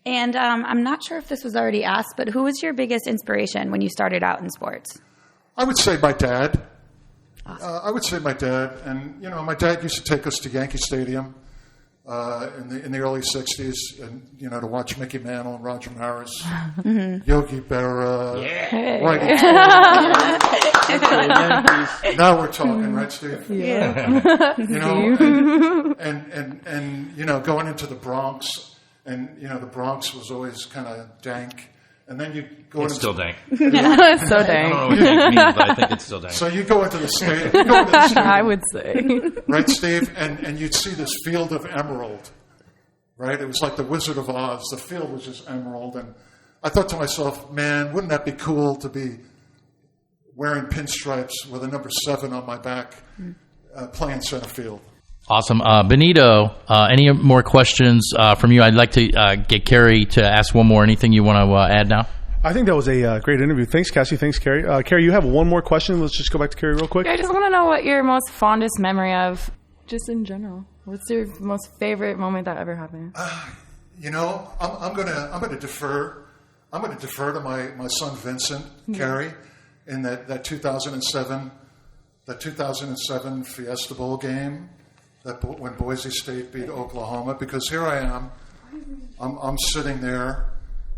And I'm not sure if this was already asked, but who was your biggest inspiration when you started out in sports? I would say my dad. Awesome. I would say my dad. And, my dad used to take us to Yankee Stadium in the early 60s and, to watch Mickey Mantle and Roger Maris, Yogi Berra. Whitey Ford. Now we're talking, right, Steve? Yeah. And going into the Bronx. And, the Bronx was always kind of dank. And then you go It's still dank. It's so I dang. don't know what dank means, but I think it's still dank. So you go into the stadium. I would say. Right, Steve? And you'd see this field of emerald, right? It was like the Wizard of Oz. The field was just emerald. And I thought to myself, man, wouldn't that be cool to be wearing pinstripes with a number 7 on my back playing center field? Awesome. Benito, any more questions from you? I'd like to get Carrie to ask one more. Anything you want to add now? I think that was a great interview. Thanks, Cassie. Thanks, Carrie. Carrie, you have one more question. Let's just go back to Carrie real quick. I just want to know what your most fondest memory of, just in general. What's your most favorite moment that ever happened? I'm gonna defer. I'm gonna defer to my son Vincent, Carrie, in that 2007 Fiesta Bowl game. When Boise State beat Oklahoma, because here I am, I'm sitting there,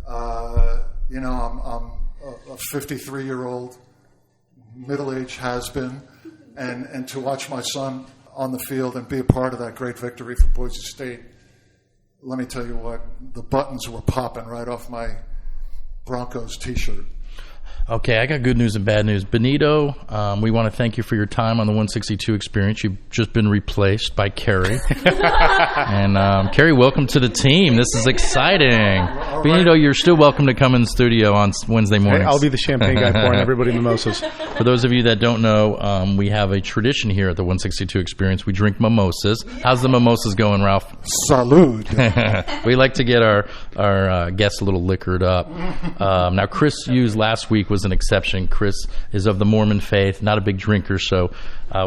I'm a 53-year-old middle-aged has-been, and to watch my son on the field and be a part of that great victory for Boise State, let me tell you what, the buttons were popping right off my Broncos T-shirt. Okay, I got good news and bad news. Benito, we want to thank you for your time on the 162 Experience. You've just been replaced by Carrie. And Carrie, welcome to the team. This is exciting. Right. Benito, you're still welcome to come in the studio on Wednesday mornings. Hey, I'll be the champagne guy pouring everybody mimosas. For those of you that don't know, we have a tradition here at the 162 Experience. We drink mimosas. How's the mimosas going, Ralph? Salud. We like to get our guests a little liquored up. Now, Chris Hughes last week was an exception. Chris is of the Mormon faith, not a big drinker, so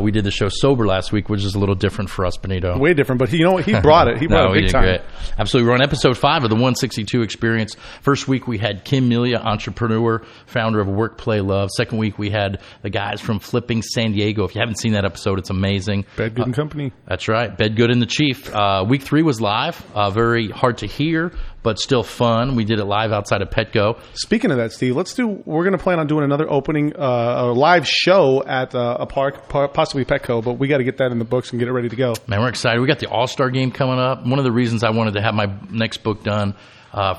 we did the show sober last week, which is a little different for us, Benito. Way different, but he brought it. He brought it big time. Great. Absolutely. We're on episode 5 of the 162 Experience. First week we had Kim Milia, entrepreneur, founder of Work, Play, Love. Second week we had the guys from Flipping San Diego. If you haven't seen that episode, it's amazing. Bed Good and Company. That's right. Bed Good and the Chief. Week 3 was live. Very hard to hear, but still fun. We did it live outside of Petco. Speaking of that, Steve, we're going to plan on doing another opening, a live show at a park, possibly Petco, but we got to get that in the books and get it ready to go. Man, we're excited. We got the All-Star Game coming up. One of the reasons I wanted to have my next book done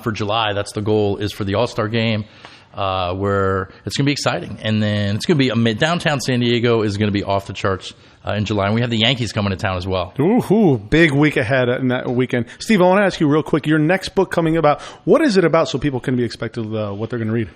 for July, that's the goal, is for the All-Star Game, where it's going to be exciting. And then it's going to be downtown San Diego is going to be off the charts in July. And we have the Yankees coming to town as well. Ooh, big week ahead in that weekend. Steve, I want to ask you real quick, your next book coming about, what is it about so people can be expected what they're going to read?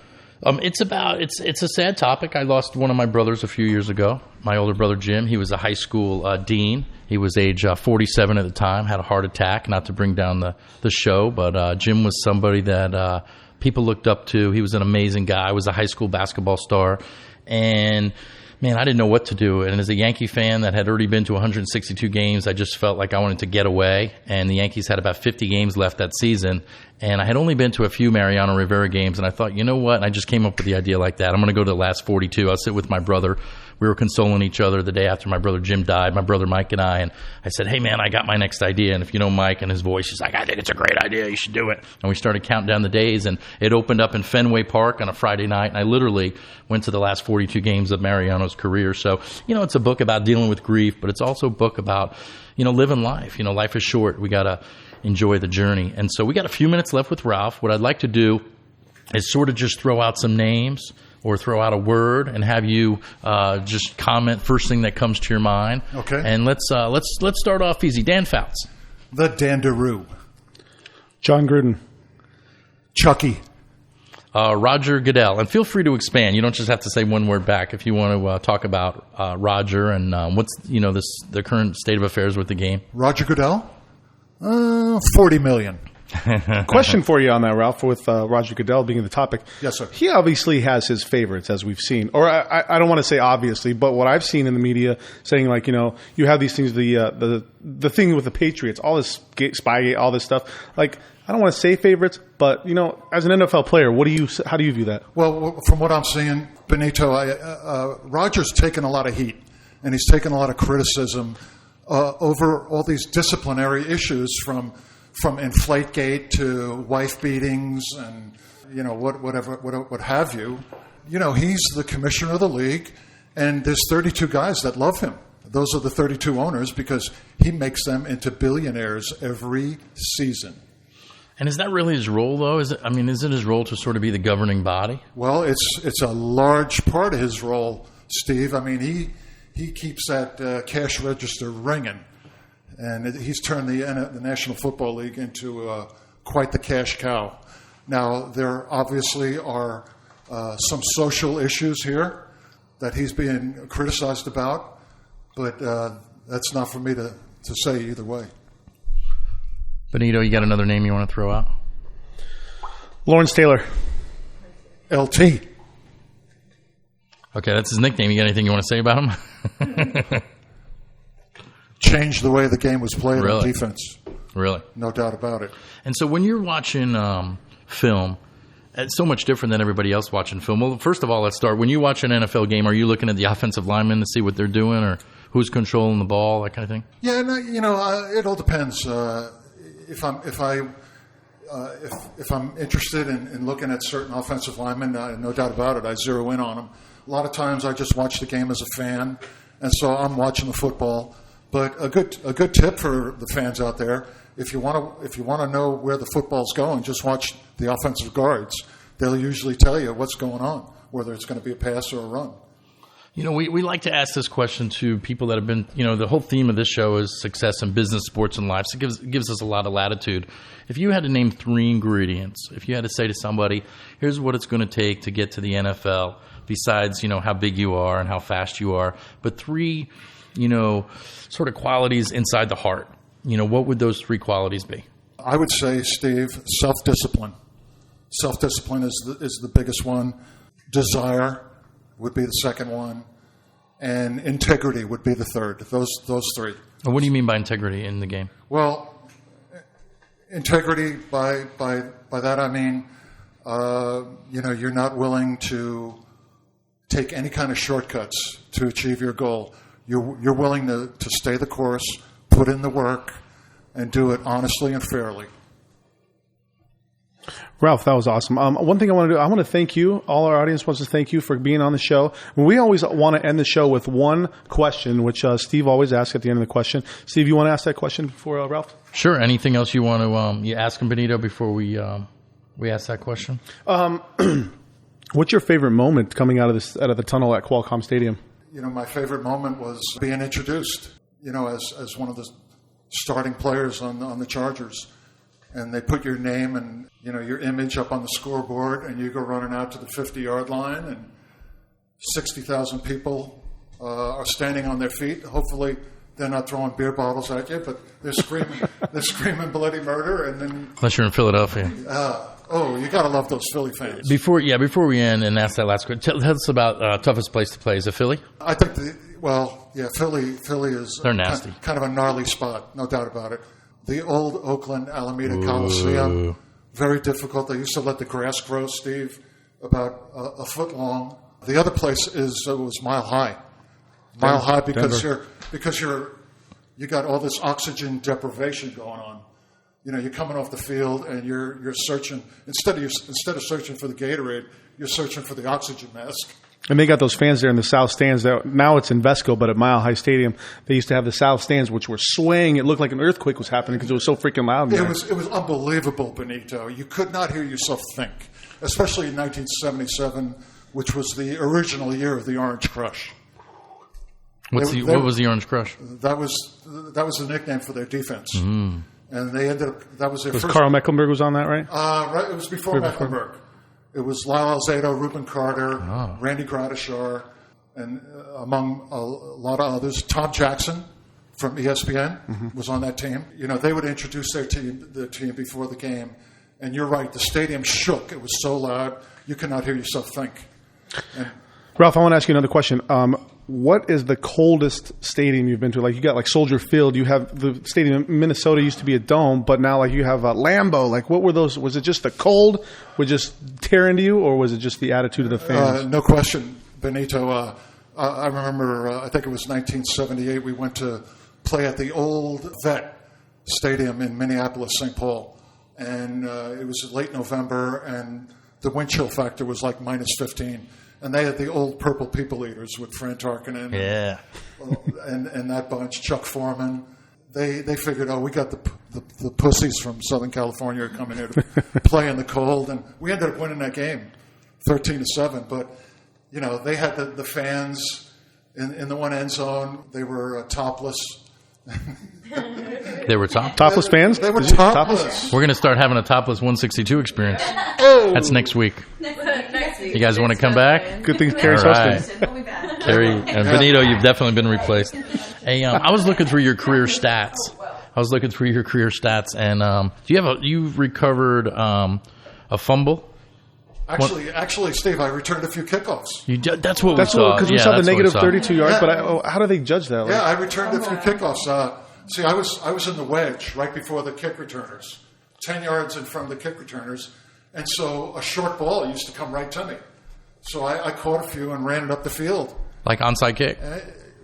It's a sad topic. I lost one of my brothers a few years ago. My older brother Jim. He was a high school dean. He was age 47 at the time. Had a heart attack. Not to bring down the show, but Jim was somebody that people looked up to. He was an amazing guy. Was a high school basketball star, and man, I didn't know what to do. And as a Yankee fan that had already been to 162 games, I just felt like I wanted to get away. And the Yankees had about 50 games left that season. And I had only been to a few Mariano Rivera games. And I thought, you know what? And I just came up with the idea like that. I'm going to go to the last 42. I'll sit with my brother. We were consoling each other the day after my brother Jim died, my brother Mike and I. And I said, hey, man, I got my next idea. And if you know Mike and his voice, he's like, I think it's a great idea. You should do it. And we started counting down the days. And it opened up in Fenway Park on a Friday night. And I literally went to the last 42 games of Mariano's career. So, it's a book about dealing with grief, but it's also a book about, living life. Life is short. We got to enjoy the journey. And so we got a few minutes left with Ralph. What I'd like to do is sort of just throw out some names or throw out a word and have you just comment first thing that comes to your mind. Okay. And let's start off easy. Dan Fouts. The Dandaroo. John Gruden. Chucky. Roger Goodell. And feel free to expand. You don't just have to say one word back if you want to talk about Roger and what's the current state of affairs with the game. Roger Goodell? $40 million. Question for you on that, Ralph, with Roger Goodell being the topic. Yes, sir. He obviously has his favorites, as we've seen. Or I don't want to say obviously, but what I've seen in the media saying, like, you have these things, the thing with the Patriots, all this Spygate, all this stuff. Like, I don't want to say favorites, but, as an NFL player, how do you view that? Well, from what I'm seeing, Benito, Roger's taken a lot of heat, and he's taken a lot of criticism over all these disciplinary issues from Inflategate to wife beatings and what have you. He's the commissioner of the league, and there's 32 guys that love him. Those are the 32 owners because he makes them into billionaires every season. And is that really his role, though? Is it his role to sort of be the governing body? Well, it's a large part of his role, Steve. He keeps that cash register ringing. And he's turned the National Football League into quite the cash cow. Now, there obviously are some social issues here that he's being criticized about, but that's not for me to say either way. Benito, you got another name you want to throw out? Lawrence Taylor. LT. Okay, that's his nickname. You got anything you want to say about him? Changed the way the game was played on defense. Really? No doubt about it. And so when you're watching film, it's so much different than everybody else watching film. Well, first of all, let's start. When you watch an NFL game, are you looking at the offensive linemen to see what they're doing or who's controlling the ball, that kind of thing? Yeah, it all depends. If I'm interested in looking at certain offensive linemen, no doubt about it, I zero in on them. A lot of times I just watch the game as a fan, and so I'm watching the football. But a good tip for the fans out there: if you want to know where the football's going, just watch the offensive guards. They'll usually tell you what's going on, whether it's going to be a pass or a run. We like to ask this question to people that have been, the whole theme of this show is success in business, sports, and life. So it gives us a lot of latitude. If you had to name 3 ingredients, if you had to say to somebody, here's what it's going to take to get to the NFL, besides, how big you are and how fast you are, but 3, sort of qualities inside the heart, what would those 3 qualities be? I would say, Steve, self-discipline. Self-discipline is the biggest one. Desire would be the second one, and integrity would be the third. Those 3. What do you mean by integrity in the game? Well, integrity by that I mean, you're not willing to take any kind of shortcuts to achieve your goal. You're willing to stay the course, put in the work, and do it honestly and fairly. Ralph, that was awesome. One thing I want to do, I want to thank you. All our audience wants to thank you for being on the show. We always want to end the show with one question, which Steve always asks at the end of the question. Steve, you want to ask that question for Ralph? Sure. Anything else you want to you ask him, Benito, before we ask that question? What's your favorite moment coming out of the tunnel at Qualcomm Stadium? My favorite moment was being introduced, as one of the starting players on the Chargers. and they put your name and your image up on the scoreboard, and you go running out to the 50-yard line, and 60,000 people are standing on their feet. Hopefully, they're not throwing beer bottles at you, but they're screaming bloody murder, and then unless you're in Philadelphia. You gotta love those Philly fans. Before we end and ask that last question, tell us about toughest place to play. Is it Philly? I think Philly is they're nasty. Kind of a gnarly spot, no doubt about it. The old Oakland Alameda Coliseum, very difficult. They used to let the grass grow, Steve, about a foot long. The other place was Mile High. Mile High because you got all this oxygen deprivation going on. You're coming off the field and you're searching instead of searching for the Gatorade, you're searching for the oxygen mask. And they got those fans there in the south stands. Now it's in Vesco, but at Mile High Stadium, they used to have the south stands, which were swaying. It looked like an earthquake was happening because it was so freaking loud. It was unbelievable, Benito. You could not hear yourself think, especially in 1977, which was the original year of the Orange Crush. What was the Orange Crush? That was the nickname for their defense. Mm. And they ended up, that was their first. Carl Mecklenburg was on that, right? Right. It was before Mecklenburg. It was Lyle Alzado, Reuben Carter, Randy Gradishar, and among a lot of others. Tom Jackson from ESPN was on that team. They would introduce their team before the game. And you're right, the stadium shook. It was so loud, you could not hear yourself think. Ralph, I want to ask you another question. What is the coldest stadium you've been to? Like, you got Soldier Field. You have the stadium in Minnesota used to be a dome, but now you have Lambeau. Like, what were those? Was it just the cold would just tear into you, or was it just the attitude of the fans? No question, Benito. I remember, I think it was 1978, we went to play at the old Vet Stadium in Minneapolis, St. Paul. And it was late November, and the wind chill factor was like minus 15. And they had the old Purple People Eaters with Fran Tarkenton and that bunch, Chuck Foreman. They figured, we got the pussies from Southern California coming here to play in the cold. And we ended up winning that game 13-7. But, they had the fans in the one end zone. They were topless. They were topless fans? They were topless. We're going to start having a topless 162 experience. That's next week. You guys want to come back? Good thing Carrie's hosting. Carrie and Benito, you've definitely been replaced. Hey, I was looking through your career stats. And you've recovered a fumble? Actually, Steve, I returned a few kickoffs. That's what we saw. Because we saw the negative 32 yards, but how do they judge that? I returned a few kickoffs. I was in the wedge right before the kick returners, 10 yards in front of the kick returners, and so a short ball used to come right to me. So I caught a few and ran it up the field. Like onside kick?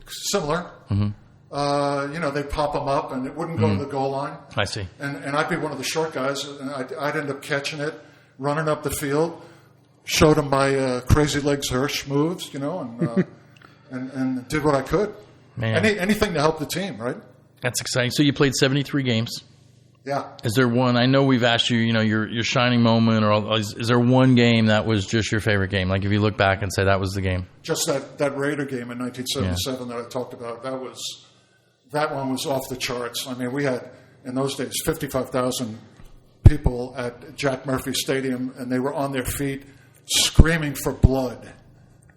Similar. Mm-hmm. They'd pop them up, and it wouldn't go to the goal line. I see. And I'd be one of the short guys, and I'd end up catching it, running up the field, showed them my crazy legs Hirsch moves, and did what I could. Man. Anything to help the team, right? That's exciting. So you played 73 games. Yeah. Is there one? I know we've asked you, your shining moment, or is there one game that was just your favorite game? Like, if you look back and say that was the game. Just that Raider game in 1977 that I talked about. That one was off the charts. I mean, we had in those days 55,000 people at Jack Murphy Stadium, and they were on their feet screaming for blood,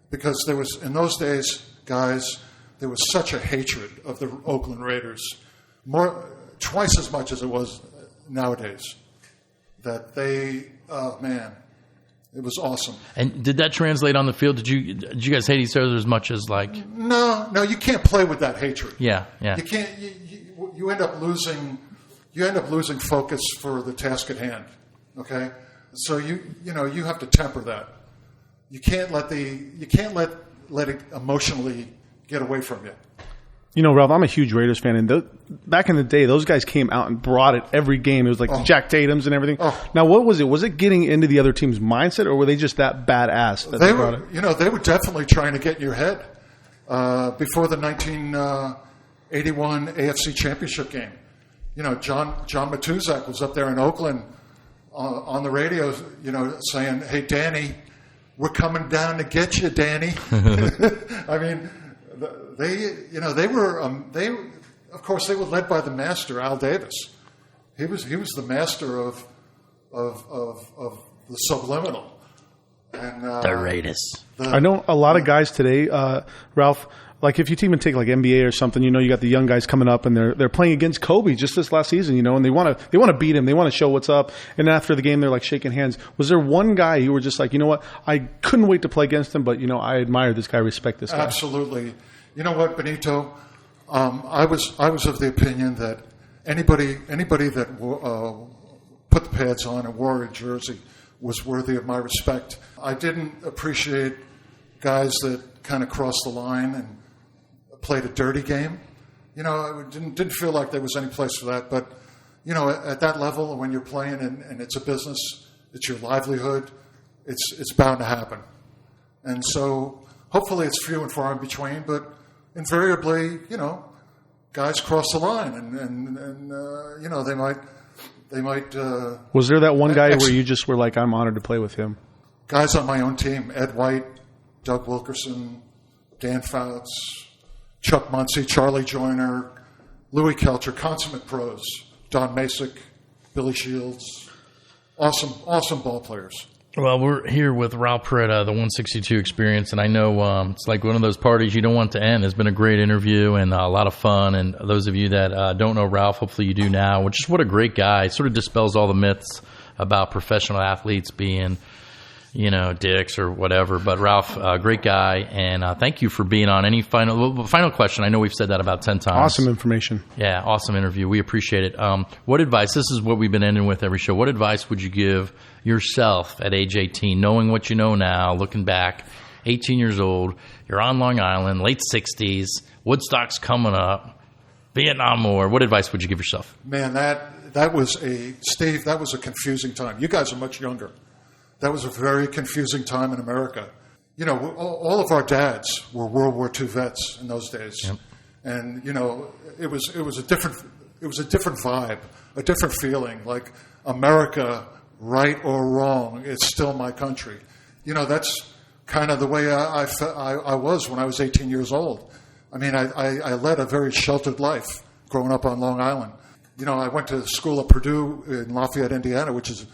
because there was, in those days, guys, there was such a hatred of the Oakland Raiders, twice as much as it was nowadays, that it was awesome. And did that translate on the field? Did you guys hate each other as much as like? No, you can't play with that hatred. Yeah. You can't. You end up losing. You end up losing focus for the task at hand. Okay, so you have to temper that. You can't let it emotionally get away from you. Ralph, I'm a huge Raiders fan, and back in the day, those guys came out and brought it every game. It was like the Jack Tatums and everything. Now, what was it? Was it getting into the other team's mindset, or were they just that badass that they brought it? They were definitely trying to get in your head before the 1981 AFC Championship game. John Matuzak was up there in Oakland on the radio, saying, "Hey, Danny, we're coming down to get you, Danny." I mean. They were of course, they were led by the master, Al Davis. He was the master of the subliminal. And The Raiders. I know a lot of guys today, Ralph. Like if you even take like NBA or something, you got the young guys coming up and they're playing against Kobe just this last season, and they want to beat him, they want to show what's up, and after the game they're like shaking hands. Was there one guy you were just like, you know what, I couldn't wait to play against him, but I admire this guy, respect this guy? Absolutely. You know what, Benito? I was of the opinion that anybody that put the pads on and wore a jersey was worthy of my respect. I didn't appreciate guys that kind of crossed the line and played a dirty game. I didn't feel like there was any place for that. But, at that level, when you're playing and it's a business, it's your livelihood, it's bound to happen. And so hopefully it's few and far in between, but invariably, guys cross the line and they might. Was there that one guy where you just were like, I'm honored to play with him? Guys on my own team, Ed White, Doug Wilkerson, Dan Fouts, Chuck Muncy, Charlie Joyner, Louis Kelcher, consummate pros, Don Masick, Billy Shields, awesome ball players. Well, we're here with Ralph Perretta, the 162 Experience, and I know it's like one of those parties you don't want to end. It's been a great interview and a lot of fun, and those of you that don't know Ralph, hopefully you do now. Just what a great guy. Sort of dispels all the myths about professional athletes being dicks or whatever. But Ralph, great guy, and thank you for being on. Any final question? I know we've said that about 10 times. Awesome information. Yeah, awesome interview. We appreciate it. What advice, this is what we've been ending with every show, what advice would you give yourself at age 18, knowing what you know now, looking back, 18 years old, you're on Long Island, late 60s, Woodstock's coming up, Vietnam War. What advice would you give yourself? Man, that was a confusing time. You guys are much younger. That was a very confusing time in America. All of our dads were World War II vets in those days, yep. And it was a different vibe, a different feeling. Like America, right or wrong, it's still my country. That's kind of the way I was when I was 18 years old. I mean, I led a very sheltered life growing up on Long Island. I went to school at Purdue in Lafayette, Indiana, which is,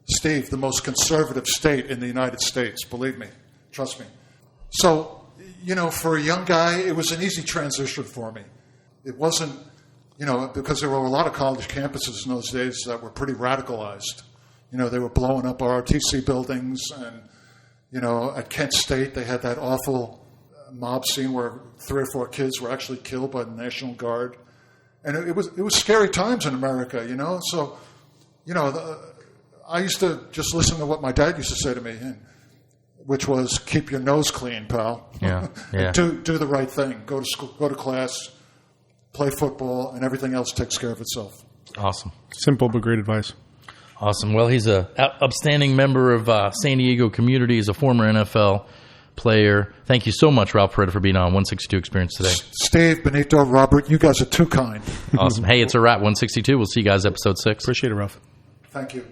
Steve, the most conservative state in the United States. Believe me. Trust me. So, for a young guy, it was an easy transition for me. It wasn't, because there were a lot of college campuses in those days that were pretty radicalized. They were blowing up ROTC buildings, and, at Kent State, they had that awful mob scene where 3 or 4 kids were actually killed by the National Guard. And it was scary times in America, So, I used to just listen to what my dad used to say to me, which was, keep your nose clean, pal. Yeah. do the right thing. Go to school, go to class, play football, and everything else takes care of itself. Awesome. Simple but great advice. Awesome. Well, he's an upstanding member of San Diego community. He's a former NFL player. Thank you so much, Ralph Perretta, for being on 162 Experience today. Steve, Benito, Robert, you guys are too kind. Awesome. Hey, it's a wrap. 162. We'll see you guys episode 6. Appreciate it, Ralph. Thank you.